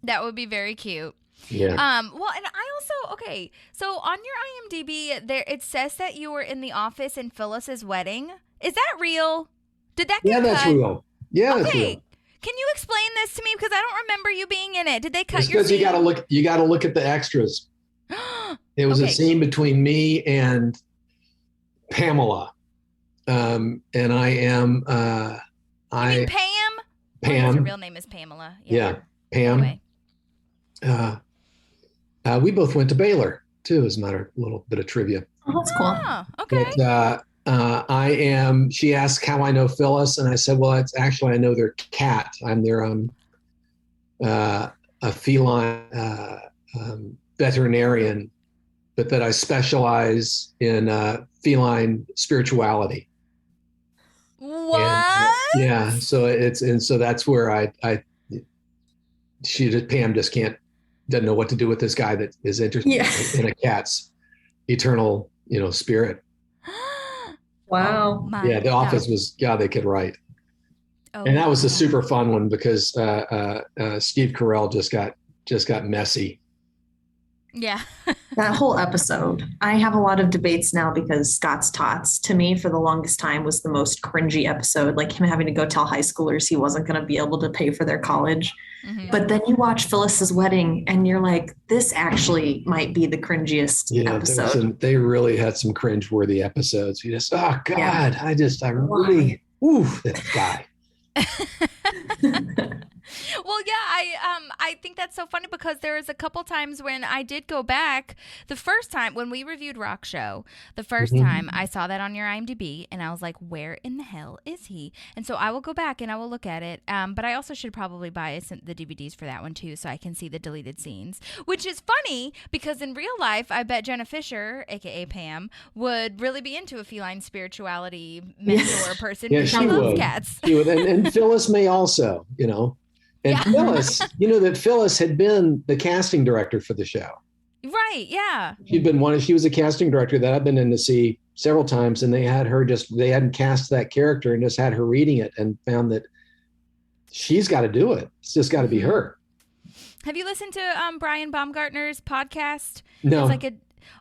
That would be very cute. Yeah. Well, and I also, okay, so on your IMDb, there it says that you were in the office in Phyllis's wedding. Is that real? Did that get that's cut? real. Yeah, that's Okay. real. Can you explain this to me? Because I don't remember you being in it. Did they cut It's your because scene? you gotta look at the extras. It was a scene between me and Pamela. And I am You mean Pam? Pam. Her real name is Pamela. Yeah, Pam. Anyway. We both went to Baylor too, as a little bit of trivia. Oh, that's cool. Oh, okay. But, she asked how I know Phyllis, and I said, well, it's actually, I know their cat. I'm their a feline veterinarian, but that I specialize in feline spirituality. What? And, so that's where Pam just doesn't know what to do with this guy that is interested in a cat's eternal, spirit. Wow. Oh, The office was, they could write. Oh, And that was a super fun one because Steve Carell just got messy. Yeah. That whole episode, I have a lot of debates now because Scott's Tots, to me, for the longest time, was the most cringy episode. Like him having to go tell high schoolers he wasn't going to be able to pay for their college. Mm-hmm. But then you watch Phyllis's wedding and you're like, this actually might be the cringiest episode. They really had some cringeworthy episodes. You just, oh God, I really, that guy. Well, I think that's so funny because there was a couple times when I did go back. The first time when we reviewed Rock Show, the first time I saw that on your IMDb, and I was like, "Where in the hell is he?" And so I will go back and I will look at it. But I also should probably buy the DVDs for that one too, so I can see the deleted scenes. Which is funny because in real life, I bet Jenna Fisher, aka Pam, would really be into a feline spirituality mentor person. Yeah, she loves cats. She would, and Phyllis may also, And Phyllis, that Phyllis had been the casting director for the show. Right. Yeah. She was a casting director that I've been in to see several times, and they hadn't cast that character and just had her reading it and found that she's got to do it. It's just got to be her. Have you listened to Brian Baumgartner's podcast? No.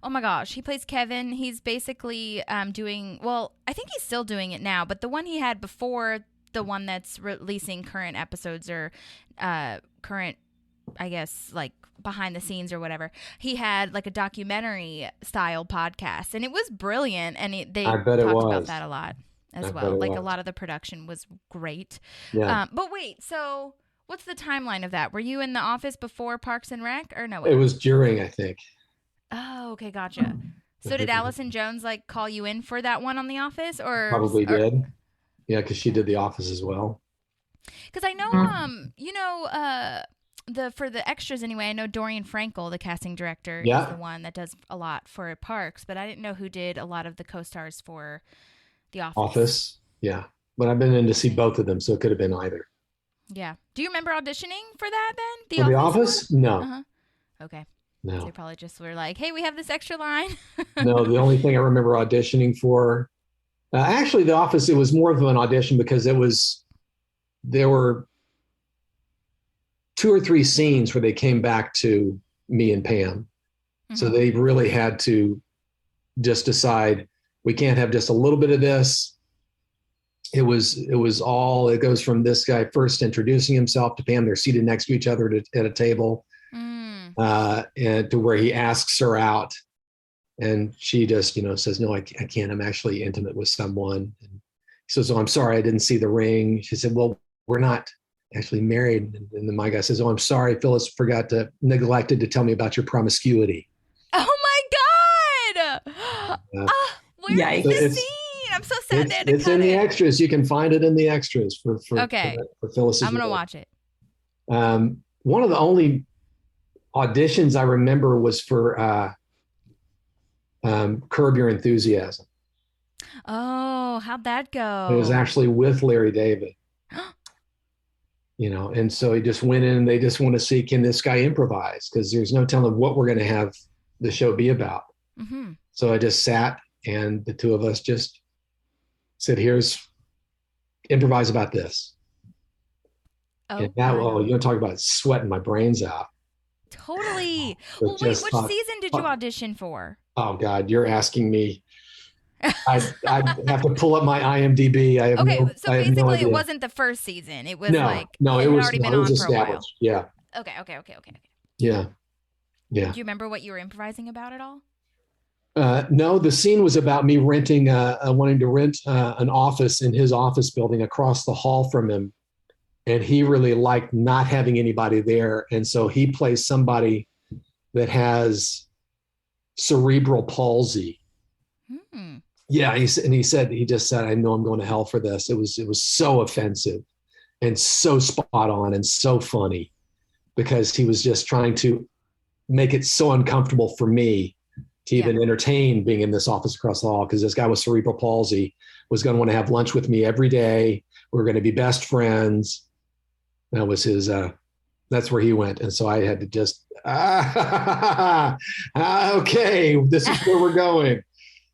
Oh my gosh, he plays Kevin. He's basically doing, well, I think he's still doing it now, but the one he had before, the one that's releasing current episodes or current, I guess, like behind the scenes or whatever, he had like a documentary style podcast, and it was brilliant, and they talked about that a lot as well. Like a lot of the production was great. Yeah. But wait, so what's the timeline of that? Were you in the office before Parks and Rec, or no? It was during, I think. Oh, okay, gotcha. So did Allison Jones like call you in for that one on The Office, or probably did? Yeah, because she did The Office as well. Because I know, for the extras anyway, I know Dorian Frankel, the casting director, is the one that does a lot for Parks, but I didn't know who did a lot of the co-stars for The Office. Yeah. But I've been in to see both of them, so it could have been either. Yeah. Do you remember auditioning for that then? The Office? No. Uh-huh. Okay. No. So they probably just were like, hey, we have this extra line. No, the only thing I remember auditioning for, actually, The Office, it was more of an audition because there were 2 or 3 scenes where they came back to me and Pam. Mm-hmm. So they really had to just decide, we can't have just a little bit of this. It goes from this guy first introducing himself to Pam. They're seated next to each other at a table. And to where he asks her out, and she just, says, no, I can't. I'm actually intimate with someone. And he says, oh, I'm sorry, I didn't see the ring. She said, well, we're not actually married. And then my guy says, oh, I'm sorry, Phyllis neglected to tell me about your promiscuity. Oh my God. Where is this scene? I'm so sad they had to it's in the extras. You can find it in the extras for Phyllis. I'm going to watch it. One of the only auditions I remember was for Curb Your Enthusiasm. Oh, how'd that go? It was actually with Larry David. And so he just went in, and they just want to see, can this guy improvise? Because there's no telling what we're going to have the show be about. Mm-hmm. So I just sat, and the two of us just said, improvise about this. Oh, and that, you want to talk about sweating my brains out. Totally. Well, wait, which season did you audition for? Oh God, you're asking me. I have to pull up my IMDb. So basically it wasn't the first season. It was it was already been on for a while. Yeah. Okay. Yeah. Do you remember what you were improvising about at all? No, the scene was about me wanting to rent an office in his office building across the hall from him. And he really liked not having anybody there. And so he plays somebody that has cerebral palsy. Hmm. Yeah. He just said, I know I'm going to hell for this. It was so offensive and so spot on and so funny, because he was just trying to make it so uncomfortable for me to even entertain being in this office across the hall, because this guy with cerebral palsy was going to want to have lunch with me every day. We were going to be best friends. That was his, that's where he went. And so I had to just, okay, this is where we're going.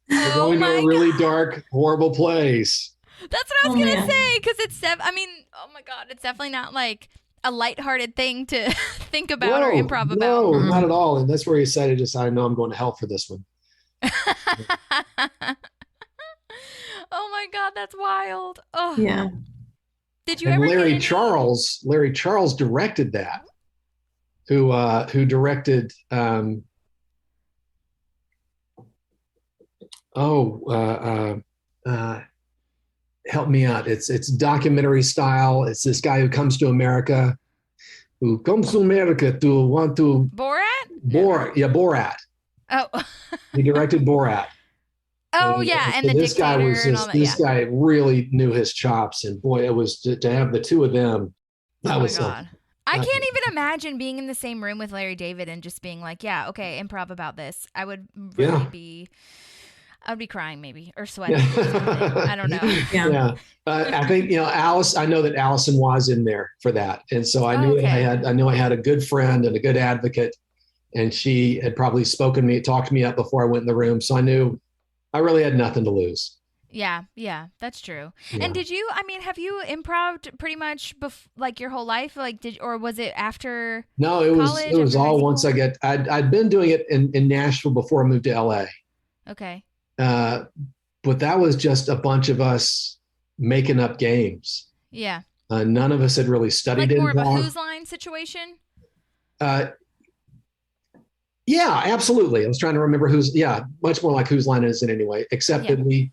We're going to a really dark, horrible place. That's what I was going to say, because oh my God, it's definitely not like a lighthearted thing to think about or improv about. No, not at all. And that's where he decided I know I'm going to hell for this one. Oh my God, that's wild. Oh yeah. Did you ever? Larry Charles directed that. Who directed? Help me out. It's documentary style. It's this guy who comes to America to want to Borat. Yeah, Borat. Oh. He directed Borat. Oh, and the this guy dictator and all that. This guy really knew his chops, and boy, it was to have the two of them. That was God. I can't even imagine being in the same room with Larry David and just being like, yeah, okay, improv about this. I would really I would be crying maybe, or sweating. I don't know. Yeah. I think, Alice, I know that Allison was in there for that. And so I knew I had a good friend and a good advocate. and she had probably talked me up before I went in the room. So I knew I really had nothing to lose. Yeah, that's true. Yeah. And have you improved pretty much like your whole life? Like, or was it after? No, it was all once I'd been doing it in Nashville before I moved to LA. Okay. But that was just a bunch of us making up games. Yeah. None of us had really studied like it. More of a Who's Line situation? Yeah, absolutely. I was trying to remember much more like Whose Line Is It Anyway, except that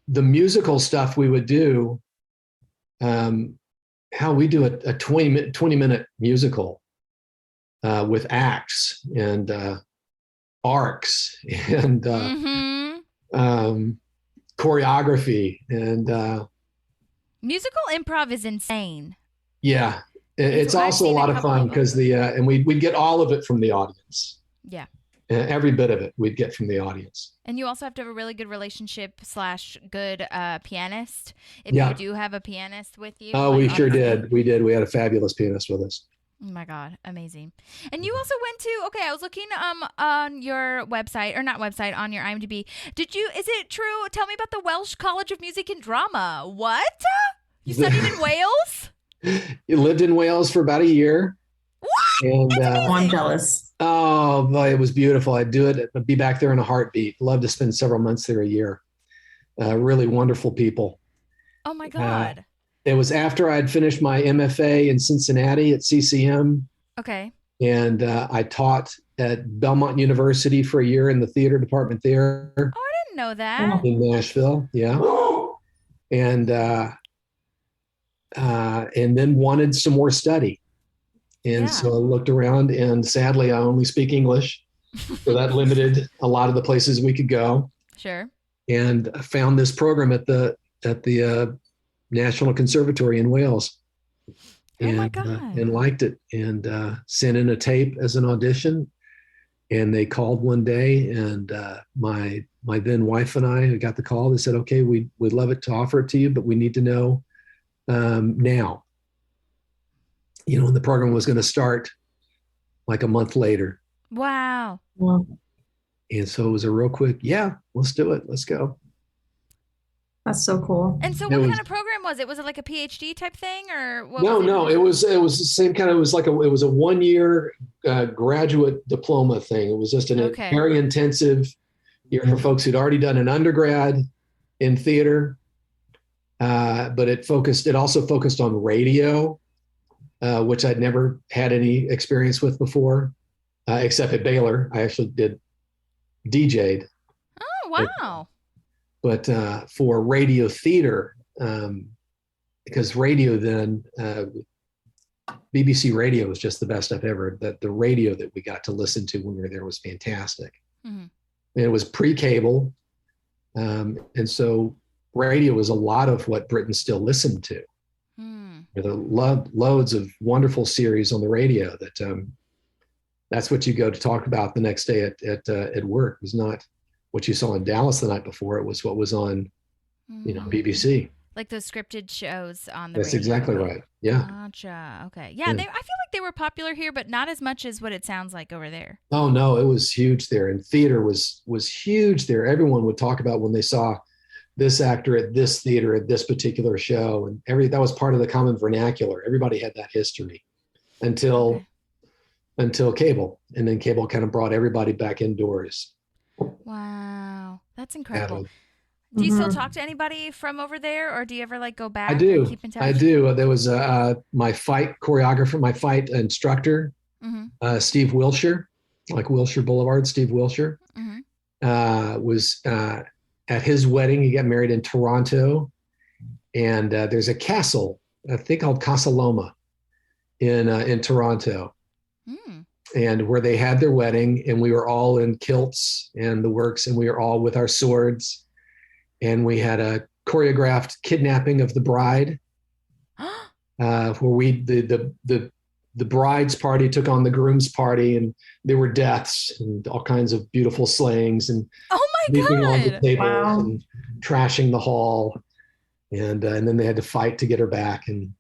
the musical stuff we would do, how we do a 20 minute musical with acts and arcs and choreography and musical improv is insane. Yeah, it's also a lot of fun because and we'd get all of it from the audience. Yeah. Every bit of it we'd get from the audience. And you also have to have a really good relationship / good pianist. If you do have a pianist with you. Oh, we sure did. We did. We had a fabulous pianist with us. Oh my God. Amazing. And you also went to, I was looking on your website, or not website, on your IMDb. Is it true? Tell me about the Welsh College of Music and Drama. What? You studied in Wales? You lived in Wales for about a year. What? And I'm jealous. Oh, boy, it was beautiful. I'd do it. I'd be back there in a heartbeat. Love to spend several months there a year. Really wonderful people. Oh my God. It was after I'd finished my MFA in Cincinnati at CCM. Okay. And I taught at Belmont University for a year in the theater department there. Oh, I didn't know that. In Nashville. Yeah. And then wanted some more study. And so I looked around, and sadly, I only speak English. So that limited a lot of the places we could go. Sure. And I found this program at the National Conservatory in Wales. And liked it, and sent in a tape as an audition. And they called one day, and my then wife and I got the call. They said, "Okay, we'd love it to offer it to you, but we need to know now." And the program was going to start like a month later. Wow. And so it was a real quick, let's do it. Let's go. That's so cool. And so what kind of program was it? Was it like a PhD type thing, or what? No, it was the same kind of, it was a 1 year graduate diploma thing. It was just a very intensive year for folks who'd already done an undergrad in theater. But it also focused on radio, which I'd never had any experience with before, except at Baylor. I actually did DJ'd. Oh, wow. But for radio theater, because radio then, BBC radio was just the best stuff ever. The radio that we got to listen to when we were there was fantastic. Mm-hmm. And it was pre-cable. And so radio was a lot of what Britain still listened to. There are loads of wonderful series on the radio that's what you go to talk about the next day at work. It was not what you saw in Dallas the night before. It was what was on, BBC. Like those scripted shows on the That's radio. exactly right. Yeah. Gotcha. Okay. Yeah, I feel like they were popular here, but not as much as what it sounds like over there. Oh, no, it was huge there. And theater was huge there. Everyone would talk about when they saw this actor at this theater at this particular show. And that was part of the common vernacular. Everybody had that history until cable. And then cable kind of brought everybody back indoors. Wow. That's incredible. Do you still talk to anybody from over there, or do you ever go back? I do. Keep in touch? I do. There was my fight choreographer, my fight instructor, Steve Wilshire, like Wilshire Boulevard. Steve Wilshire was at his wedding. He got married in Toronto, and there's a castle, I think called Casa Loma, in Toronto, and where they had their wedding, and we were all in kilts and the works, and we were all with our swords. And we had a choreographed kidnapping of the bride, where the bride's party took on the groom's party, and there were deaths and all kinds of beautiful slayings and leaping on the tables and trashing the hall, and then they had to fight to get her back. And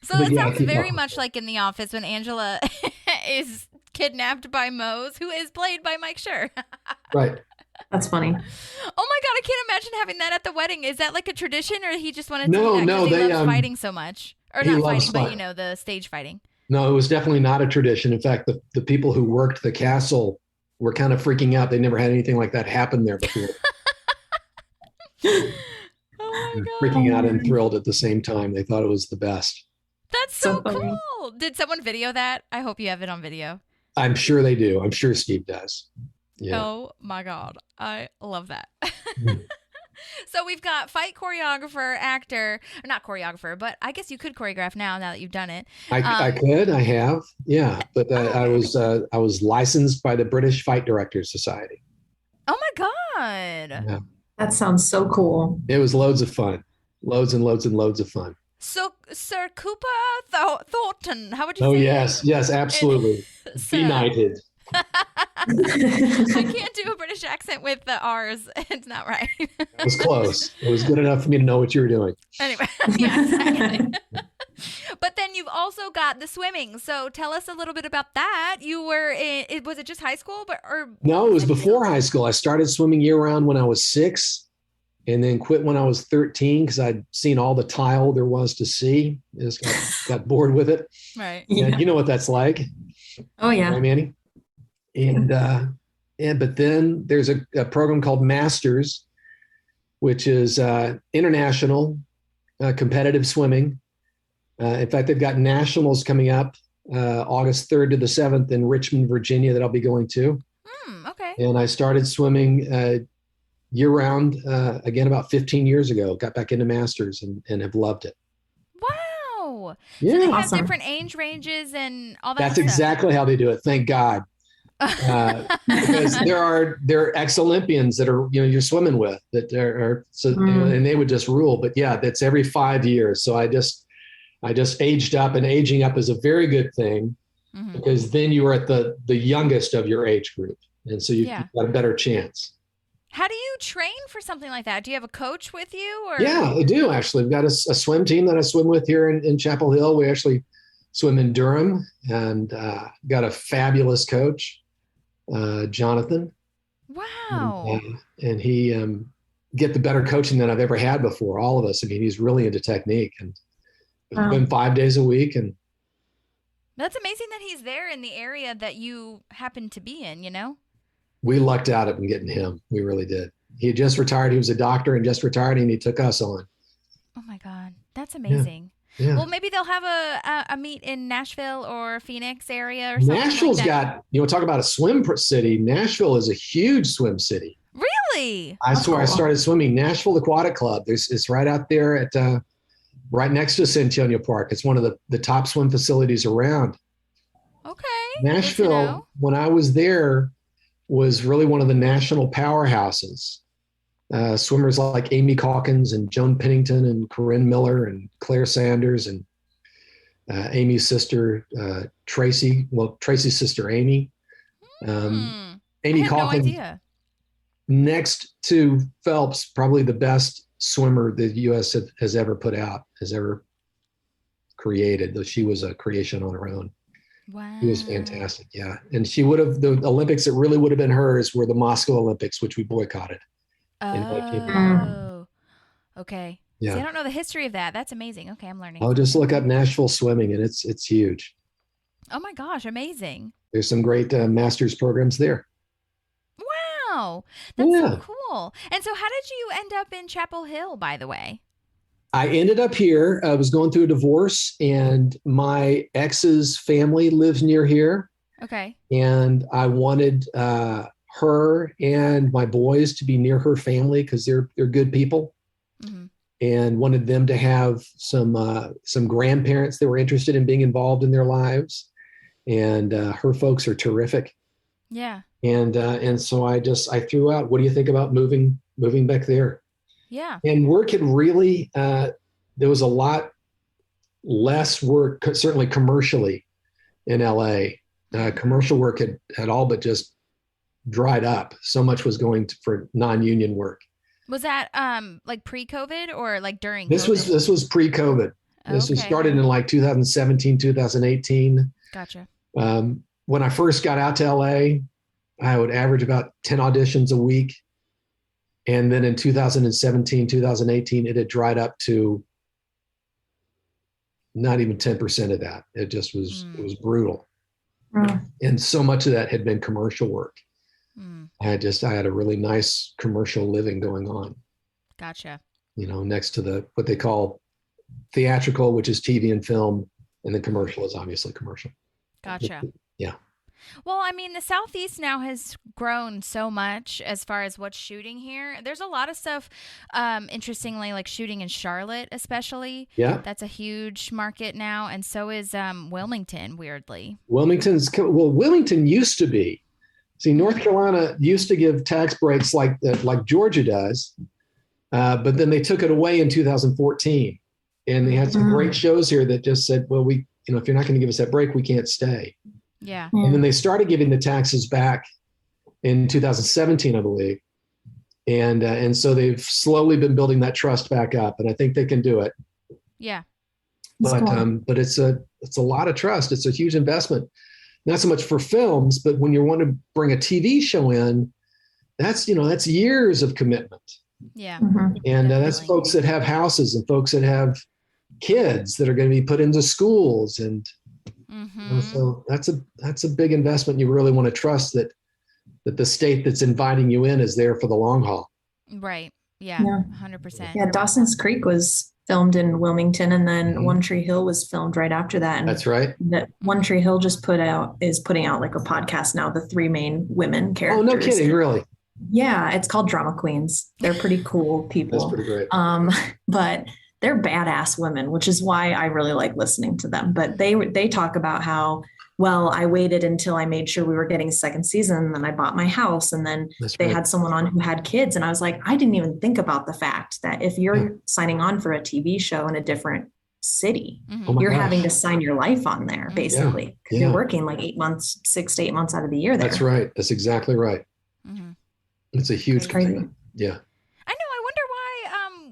so it sounds very much like in The Office when Angela is kidnapped by Mose, who is played by Mike Schur. Right. That's funny. Oh my God, I can't imagine having that at the wedding. Is that like a tradition, or he just wanted to No, do that no, because he they, loves fighting so much? Or he not loves fighting, but fight. the stage fighting. No, it was definitely not a tradition. In fact, the people who worked the castle were kind of freaking out. They never had anything like that happen there before. Oh my God. Freaking out and thrilled at the same time. They thought it was the best. That's so So funny. cool. Did someone video that? I hope you have it on video. I'm sure they do. I'm sure Steve does. Yeah. Oh my God. I love that. Mm. So we've got fight choreographer, actor, or not choreographer, but I guess you could choreograph now that you've done it. I could. I have. Yeah. But I was licensed by the British Fight Directors Society. Oh my God. Yeah. That sounds so cool. It was loads of fun. Loads and loads and loads of fun. So, Sir Cooper Thornton, how would you Oh, say? yes. Yes, absolutely. Sir. Benighted. I can't do a British accent with the R's. It's not right. It was close. It was good enough for me to know what you were doing. Anyway, yeah, exactly. But then you've also got the swimming. So tell us a little bit about that. You were in, was it just high school? No, it was before high school. I started swimming year round when I was 6 and then quit when I was 13 because I'd seen all the tile there was to see. I just got bored with it. Right. Yeah. And you know what that's like. Oh yeah. Right, Manny? But then there's a program called Masters, which is international competitive swimming. In fact, they've got nationals coming up August 3rd to the 7th in Richmond, Virginia, that I'll be going to. Okay. And I started swimming year round again about 15 years ago. Got back into Masters and have loved it. Wow. Yeah, So they have Awesome. different age ranges and all that. that's stuff. exactly how they do it. Thank God. Because there are ex-Olympians that are you're swimming with that are so and they would just rule. But yeah, that's every 5 years. So I just aged up, and aging up is a very good thing because then you are at the youngest of your age group, and so you've got a better chance. How do you train for something like that? Do you have a coach with you? Or? Yeah, I do actually. We've got a swim team that I swim with here in Chapel Hill. We actually swim in Durham, and got a fabulous coach, Jonathan. Wow. And he get the better coaching than I've ever had before. All of us. I mean, he's really into technique, and Wow. been 5 days a week. And That's amazing that he's there in the area that you happen to be in, we lucked out at getting him. We really did. He had just retired. He was a doctor and just retired, and he took us on. Oh my God. That's amazing. Yeah. Well, maybe they'll have a meet in Nashville or Phoenix area or something. Nashville's like that. got, talk about a swim city. Nashville is a huge swim city. Really? I swear, I cool. started swimming Nashville Aquatic Club. It's right out there at right next to Centennial Park. It's one of the top swim facilities around. Okay. Nashville, when I was there, was really one of the national powerhouses. Swimmers like Amy Calkins and Joan Pennington and Corinne Miller and Claire Sanders and Amy's sister, Tracy. Well, Tracy's sister, Amy. Amy I had Calkins, no idea. next to Phelps, probably the best swimmer the U.S. has ever put out, has ever created. Though she was a creation on her own. Wow. She was fantastic. Yeah. And she would have, the Olympics that really would have been hers were the Moscow Olympics, which we boycotted. Oh. Okay. Yeah. See, I don't know the history of that. That's amazing. Okay, I'm learning. I'll just look up Nashville swimming, and it's huge. Oh my gosh, amazing. There's some great master's programs there. Wow. That's Yeah. so cool. And so how did you end up in Chapel Hill, by the way? I ended up here. I was going through a divorce, and my ex's family lives near here. Okay. And I wanted her and my boys to be near her family because they're good people, and wanted them to have some grandparents that were interested in being involved in their lives. And her folks are terrific. Yeah. And so I threw out, what do you think about moving back there? Yeah. And work had really, there was a lot less work, certainly commercially in LA. Commercial work had all but just dried up. So much was going for non-union work. Was that like pre-COVID or like during This COVID? was pre-COVID. This was Okay. started in like 2017, 2018. Gotcha. when I first got out to LA, I would average about 10 auditions a week. And then in 2017, 2018, it had dried up to not even 10% of that. It just was, it was brutal. And so much of that had been commercial work. I had a really nice commercial living going on. Gotcha. Next to what they call theatrical, which is TV and film, and then commercial is obviously commercial. Gotcha. Yeah. Well, I mean, the Southeast now has grown so much as far as what's shooting here. There's a lot of stuff, interestingly, like shooting in Charlotte, especially. Yeah. That's a huge market now. And so is Wilmington, weirdly. Wilmington used to be. See, North Carolina used to give tax breaks like Georgia does. But then they took it away in 2014. And they had some great shows here that just said, well, if you're not going to give us that break, we can't stay. Yeah. And then they started giving the taxes back in 2017, I believe. And so they've slowly been building that trust back up, and I think they can do it. Yeah. But it's a lot of trust. It's a huge investment, not so much for films, but when you want to bring a TV show in, that's years of commitment. Yeah. And that's folks that have houses and folks that have kids that are going to be put into schools. And so that's a big investment. You really want to trust that the state that's inviting you in is there for the long haul. Right. Yeah. 100%. Yeah. Dawson's Creek was filmed in Wilmington, and then One Tree Hill was filmed right after that. And that's right. That One Tree Hill is putting out like a podcast now, the three main women characters. Oh, no kidding. Really? Yeah. It's called Drama Queens. They're pretty cool people. That's pretty great. But they're badass women, which is why I really like listening to them. But they talk about how, well, I waited until I made sure we were getting a second season, and then I bought my house, and then they had someone on who had kids. And I was like, I didn't even think about the fact that if you're signing on for a TV show in a different city, you're having to sign your life on there, basically. Yeah. You're working like 6 to 8 months out of the year there. That's right. That's exactly right. It's a huge commitment. Yeah. I know. I wonder why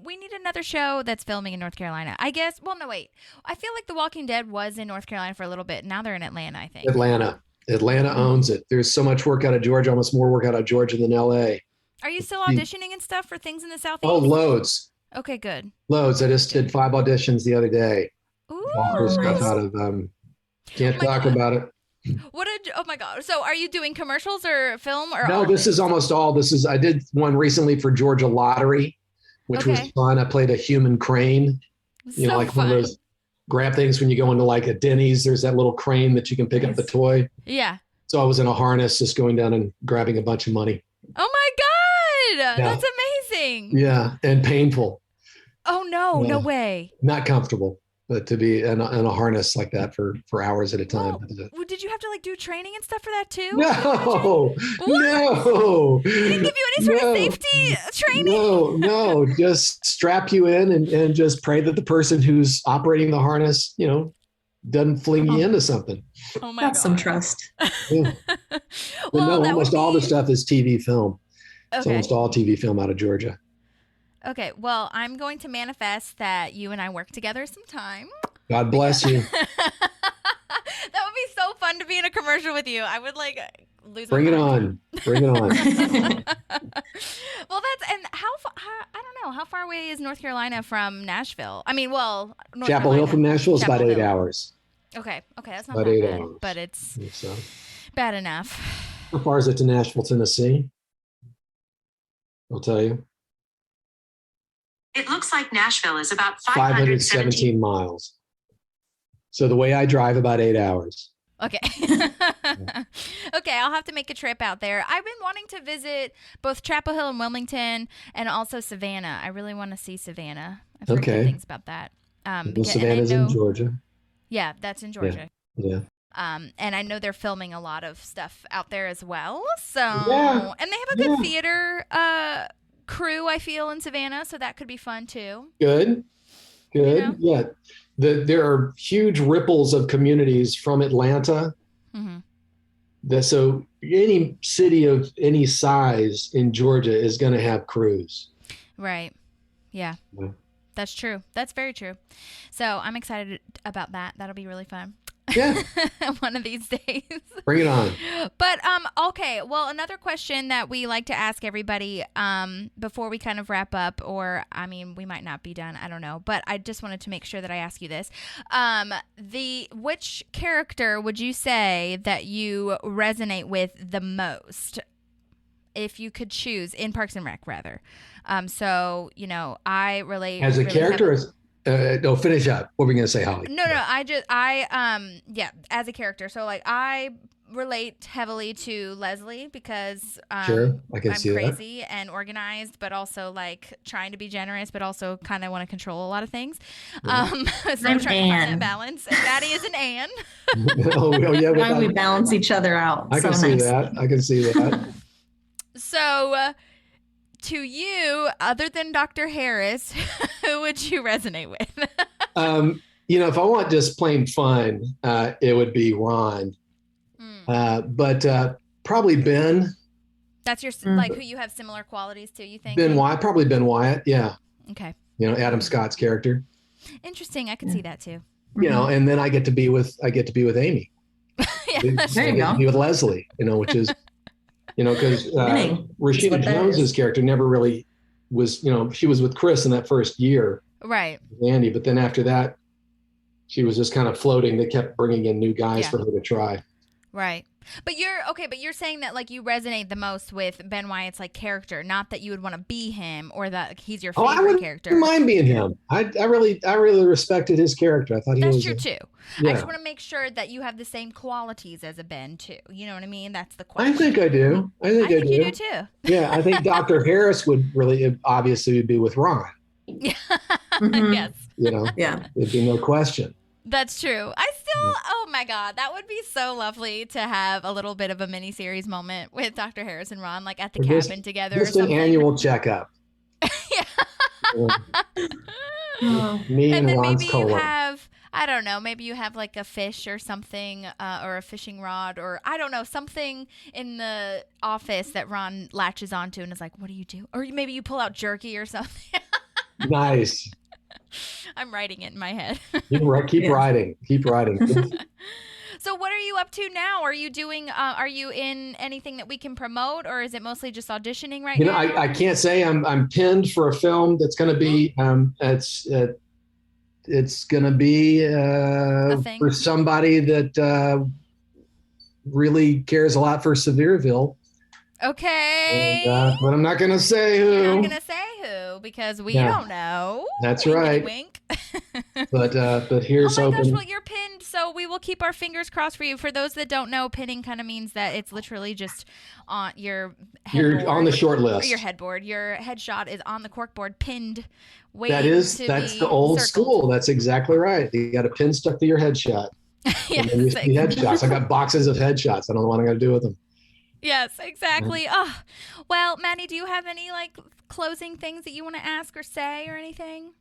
we need another show that's filming in North Carolina. I guess. Well, no, wait. I feel like The Walking Dead was in North Carolina for a little bit. Now they're in Atlanta, I think. Atlanta owns it. There's so much work out of Georgia, almost more work out of Georgia than LA. Are you still auditioning and stuff for things in the Southeast? Oh, loads. Okay, good. Loads. I just did 5 auditions the other day. Ooh, All stuff out of can't talk about it. Oh my God. So are you doing commercials or film or? No, this is almost all. I did one recently for Georgia Lottery, which was fun. I played a human crane, like fun. One of those grab things when you go into like a Denny's, there's that little crane that you can pick up the toy. Yeah. So I was in a harness just going down and grabbing a bunch of money. Oh my God. Yeah. That's amazing. Yeah. And painful. Oh no, no way. Not comfortable. But to be in a harness like that for hours at a time. Well, did you have to like do training and stuff for that too? No. They didn't give you any sort of safety training? No. Just strap you in and just pray that the person who's operating the harness, doesn't fling you into something. Oh my God. That's some trust. Yeah. Almost all the stuff is TV film. Okay. It's almost all TV film out of Georgia. Okay, well, I'm going to manifest that you and I work together sometime. God bless you. That would be so fun to be in a commercial with you. I would lose Bring my it mind. on. Bring it on. Well, I don't know, how far away is North Carolina from Nashville? I mean, North Chapel Carolina. Hill from Nashville is about Chapel 8 Hill. hours. Okay, that's not About that 8 bad, hours. but it's So. bad enough. How far is it to Nashville, Tennessee? I'll tell you. It looks like Nashville is about 517 miles. So the way I drive, about 8 hours. Okay. Okay, I'll have to make a trip out there. I've been wanting to visit both Chapel Hill and Wilmington and also Savannah. I really want to see Savannah. I've heard good things about that. Savannah's in Georgia. Yeah, that's in Georgia. Yeah. And I know they're filming a lot of stuff out there as well. So, and they have a good theater crew, I feel, in Savannah, so that could be fun too. Good. Yeah. There are huge ripples of communities from Atlanta. So any city of any size in Georgia is going to have crews. Right. Yeah. That's true. That's very true. So I'm excited about that. That'll be really fun. Yeah. one of these days. Bring it on. But okay, well, another question that we like to ask everybody before we kind of wrap up, or I mean, we might not be done, I don't know, but I just wanted to make sure that I ask you this. Which character would you say that you resonate with the most, if you could choose, in Parks and Rec rather? So, you know, I relate As a really character, heavily- no, finish up. What were we going to say, Holly? No, yeah, as a character. So like I relate heavily to Leslie because Sure, I can I'm see that. crazy and organized, but also like trying to be generous, but also kind of want to control a lot of things. So I'm trying to find that Anne. balance. And Maddie is an Anne. Oh, yeah. Now we balance each other out. I can see that. I can see that. So to you, other than Dr. Harris, who would you resonate with? You know, if I want just plain fun, it would be Ron. But probably Ben. That's your like who you have similar qualities to, you think? Ben Wyatt, probably Ben Wyatt. Yeah. Okay. You know, Adam Scott's character. Interesting. I could see that too. You know, and then I get to be with Amy. Yeah, There you I get to go. be with Leslie, you know, which is, you know, because Winning. Rashida what that Jones's is. character never really was, you know, she was with Chris in that first year, right. Andy, but then after that, she was just kind of floating. They kept bringing in new guys Yeah. for her to try. Right. But you're saying that like you resonate the most with Ben Wyatt's like character, not that you would want to be him or that he's your Oh, I favorite wouldn't character. mind being him. I really respected his character. I thought he That's was. true too. Yeah. I just want to make sure that you have the same qualities as a Ben too. You know what I mean? That's the I question. think I do. I think you do too. Yeah, I think Dr. Harris would really obviously be with Ron. Yeah. Mhm. Yes. You know, Yeah. there'd be no question. That's true. Oh my God, that would be so lovely to have a little bit of a mini series moment with Dr. Harris and Ron, like at the Just- cabin together. Just or an something. annual checkup. Yeah. You know, Oh. me And and then Ron's maybe you colon. have, I don't know, maybe you have like a fish or something, or a fishing rod, or I don't know, something in the office that Ron latches onto and is like, what do you do? Or maybe you pull out jerky or something. Nice. I'm writing it in my head. Keep Yeah. writing. Keep writing. So what are you up to now? Are you doing, are you in anything that we can promote, or is it mostly just auditioning right You know, now? I can't say I'm pinned for a film that's going to be it's going to be thing? for somebody that really cares a lot for Sevierville. Okay. And, but I'm not going to say who. You're not going to say who because we Yeah. don't know. That's Winkety right. Wink. But here's Oh my gosh, hoping. well, you're pinned, so we will keep our fingers crossed for you. For those that don't know, pinning kind of means that it's literally just on your headboard. You're on the short Or list. your headboard. Your headshot is on the corkboard, pinned, waiting That's to the be old circled. school. That's exactly right. You got a pin stuck to your headshot. Yes, And then you see headshots. I got boxes of headshots. I don't know what I'm going to do with them. yes, exactly. Oh, well, Maddie, do you have any like closing things that you want to ask or say or anything?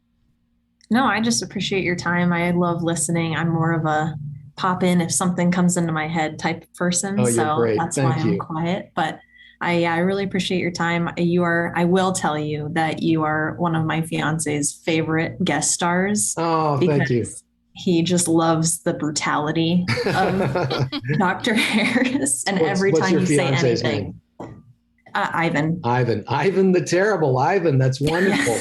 No, I just appreciate your time. I love listening. I'm more of a pop in if something comes into my head type of person. Oh, you're so great. that's Thank why I'm you. quiet. But I really appreciate your time. I will tell you that you are one of my fiance's favorite guest stars. Oh, thank you. because He just loves the brutality of Dr. Harris. And every What's time your you say fiance's anything, Ivan. Ivan the terrible. Ivan, that's wonderful.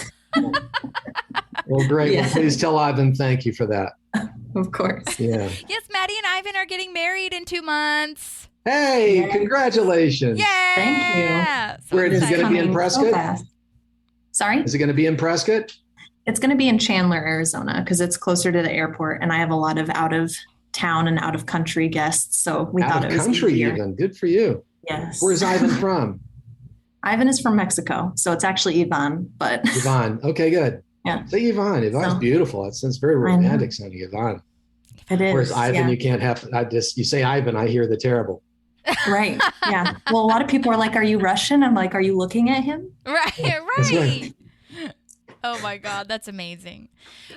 Well, great. Yeah. Well, please tell Ivan thank you for that. Of course. Yeah. Yes, Maddie and Ivan are getting married in 2 months. Hey, Yay. congratulations. Yeah. Thank you. So Where is it excited. gonna be in Coming so Prescott? fast. Sorry? Is it going to be in Prescott? It's going to be in Chandler, Arizona, because it's closer to the airport, and I have a lot of out of town and out of country guests. So we Out thought of it was country, easier. even. Good for you. Yes. Where's Ivan from? Ivan is from Mexico, so it's actually Ivan, but Yvonne. Okay, good. Yeah. Say Yvonne. Yvonne's So- beautiful. It's very I know. romantic sounding, Yvonne. it is. Whereas Ivan, yeah. you can't have. You say Ivan, I hear the terrible. Right. Yeah. Well, a lot of people are like, "Are you Russian?" I'm like, "Are you looking at him?" Right, That's right. Oh my God, that's amazing.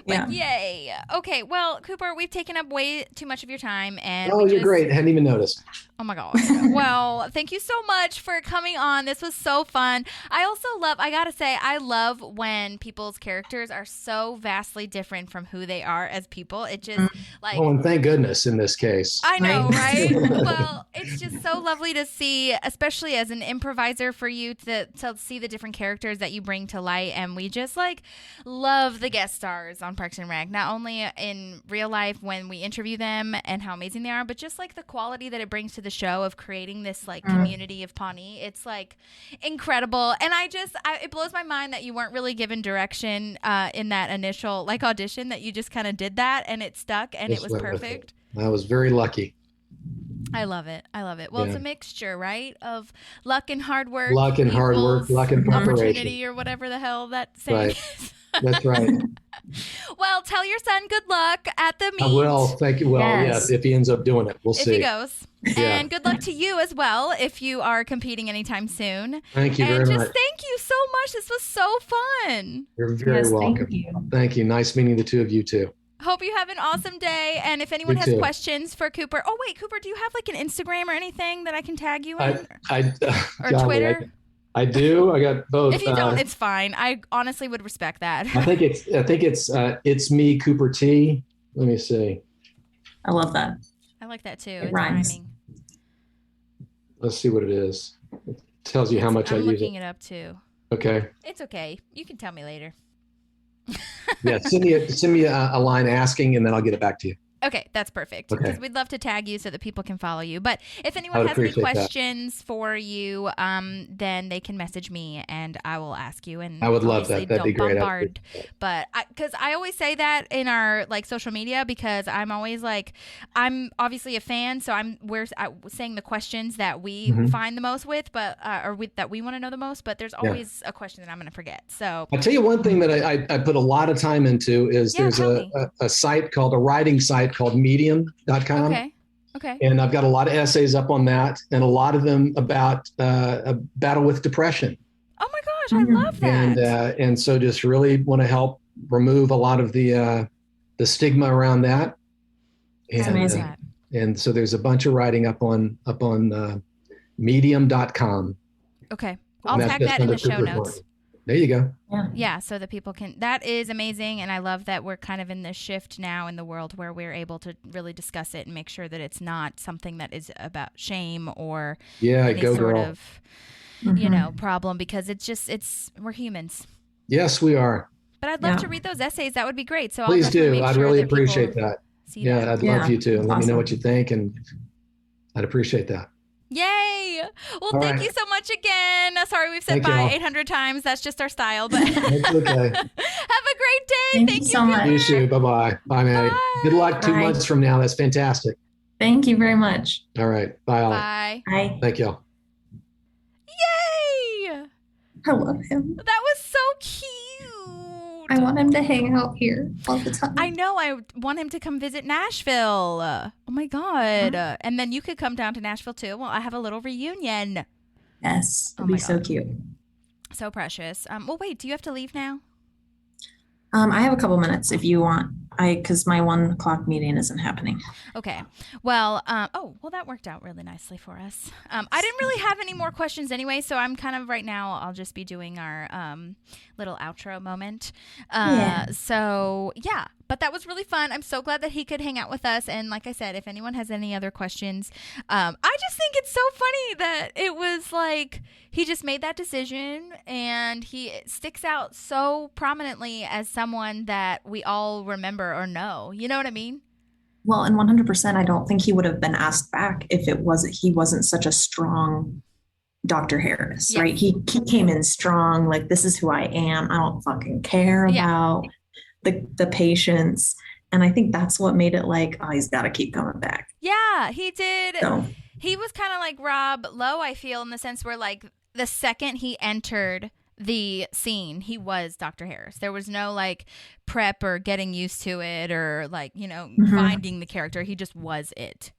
But yay. Okay, well, Cooper, we've taken up way too much of your time and You're great. I hadn't even noticed. Oh my God. Well, thank you so much for coming on. This was so fun. I also I gotta say, I love when people's characters are so vastly different from who they are as people. It just like. Oh, and thank goodness in this case. I know, right? Well, it's just so lovely to see, especially as an improviser, for you to see the different characters that you bring to light. And we just like love the guest stars on Parks and Rec, not only in real life when we interview them and how amazing they are, but just like the quality that it brings to the show of creating this like community of Pawnee. It's like incredible. And it blows my mind that you weren't really given direction in that initial like audition, that you just kind of did that and it stuck and it was perfect. I was very lucky. I love it. Well, it's a mixture, right? Of luck and hard work. Luck and hard work, luck and preparation. Opportunity or whatever the hell that saying is. That's right. Well, tell your son good luck at the meet. I will. Thank you. Well, yes, if he ends up doing it, we'll see. If he goes. Yeah. And good luck to you as well if you are competing anytime soon. Thank you very much. Thank you so much. This was so fun. You're very welcome. Thank you. Nice meeting the two of you too. Hope you have an awesome day. And if anyone has questions for Cooper. Oh, wait, Cooper, do you have like an Instagram or anything that I can tag you in? Or Twitter? I do. I got both. If you don't, it's fine. I honestly would respect that. I think it's me, Cooper T. Let me see. I love that. I like that too. It rhymes. Rhyming. Let's see what it is. It tells you how much I use it. I'm looking it up too. Okay. It's okay. You can tell me later. Yeah, send me a line asking, and then I'll get it back to you. Okay, that's perfect. Because we'd love to tag you so that people can follow you. But if anyone has any questions for you, then they can message me and I will ask you. And I would love that. That'd be great. Bombard. But because I always say that in our like social media, because I'm always like, I'm obviously a fan, so we're saying the questions that we find the most with, but that we want to know the most. But there's always a question that I'm going to forget. So I'll tell you one thing that I put a lot of time into is there's a site called a writing site called medium.com. Okay. And I've got a lot of essays up on that, and a lot of them about a battle with depression. Oh my gosh, I love that. And so just really want to help remove a lot of the stigma around that. That's amazing. And so there's a bunch of writing up on medium.com. Okay. I'll tag that in the show notes. There you go. Yeah, so that people can. That is amazing, and I love that we're kind of in this shift now in the world where we're able to really discuss it and make sure that it's not something that is about shame or any sort of problem, because we're humans. Yes, we are. But I'd love to read those essays. That would be great. So please do. I'd really appreciate that. That. I'd love you to. Let me know what you think, and I'd appreciate that. Yay! Well, thank you so much again. Sorry we've said bye 800 times. That's just our style, but that's okay. Have a great day. Thank you so much. You too. Bye-bye. Bye, Maddie. Bye. Good luck 2 months from now. That's fantastic. Thank you very much. All right. Bye, Ollie. Bye. Bye. Thank y'all. Yay! I love him. That was so cute. I want him to hang out here all the time. I know. I want him to come visit Nashville. Oh my God. And then you could come down to Nashville too. Well, I have a little reunion. Yes. It'd be so cute. So precious. Well, wait, do you have to leave now? I have a couple minutes if you want. Because my 1 o'clock meeting isn't happening. Okay. Well, that worked out really nicely for us. I didn't really have any more questions anyway, so I'm kind of right now, I'll just be doing our little outro moment. So, yeah. But that was really fun. I'm so glad that he could hang out with us. And like I said, if anyone has any other questions, I just think it's so funny that it was like he just made that decision and he sticks out so prominently as someone that we all remember or know. You know what I mean? Well, and 100%, I don't think he would have been asked back if he wasn't such a strong Dr. Harris, right? He came in strong, like, this is who I am. I don't fucking care about the patients. And I think that's what made it like, oh, he's got to keep coming back. Yeah, he did. So. He was kind of like Rob Lowe, I feel, in the sense where like the second he entered the scene, he was Dr. Harris. There was no like prep or getting used to it or like, finding the character. He just was it.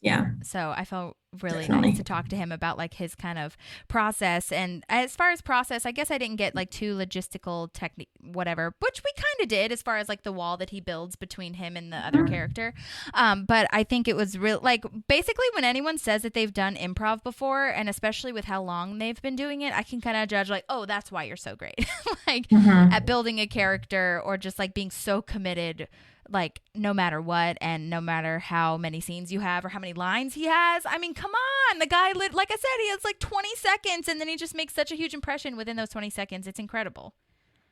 Yeah. So I felt really Definitely. nice to talk to him about like his kind of process. And as far as process, I guess I didn't get like too logistical technique, whatever, which we kind of did as far as like the wall that he builds between him and the other character. But I think it was real, like basically when anyone says that they've done improv before, and especially with how long they've been doing it, I can kind of judge like, oh, that's why you're so great. Like at building a character or just like being so committed, like no matter what and no matter how many scenes you have or how many lines he has. I mean, come on, the guy like I said, he has like 20 seconds and then he just makes such a huge impression within those 20 seconds. It's incredible.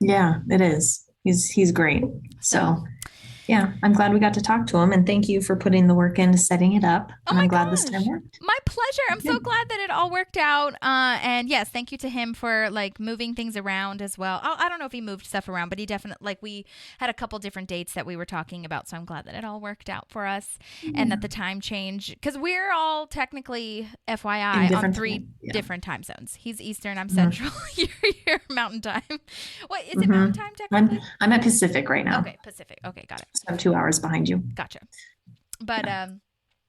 Yeah, it is. He's great. So yeah, I'm glad we got to talk to him, and thank you for putting the work into setting it up. Oh and my I'm glad gosh. this time worked. My pleasure. I'm so glad that it all worked out. And yes, thank you to him for like moving things around as well. I don't know if he moved stuff around, but he definitely, like, we had a couple different dates that we were talking about. So I'm glad that it all worked out for us and that the time change, because we're all technically FYI on 3 different time zones. He's Eastern, I'm Central. You're Mountain Time. What is it? Mountain Time technically? I'm at Pacific right now. Okay, Pacific. Okay, got it. So I'm 2 hours behind you. Gotcha. But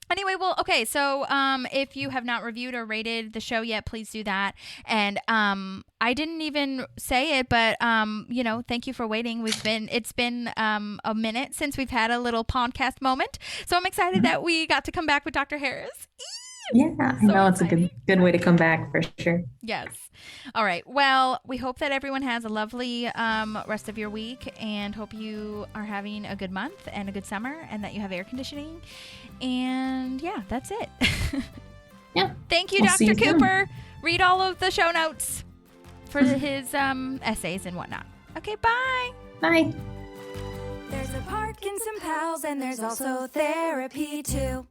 anyway, well, okay. So if you have not reviewed or rated the show yet, please do that. And I didn't even say it, but thank you for waiting. It's been a minute since we've had a little podcast moment. So I'm excited that we got to come back with Dr. Harris. Yeah, I know it's a good way to come back for sure. Yes. All right. Well, we hope that everyone has a lovely rest of your week, and hope you are having a good month and a good summer, and that you have air conditioning. And yeah, that's it. Yeah. Thank you, We'll Dr. see you soon. Cooper. Read all of the show notes for his essays and whatnot. Okay, bye. Bye. There's a Parkinson Pals and there's also therapy too.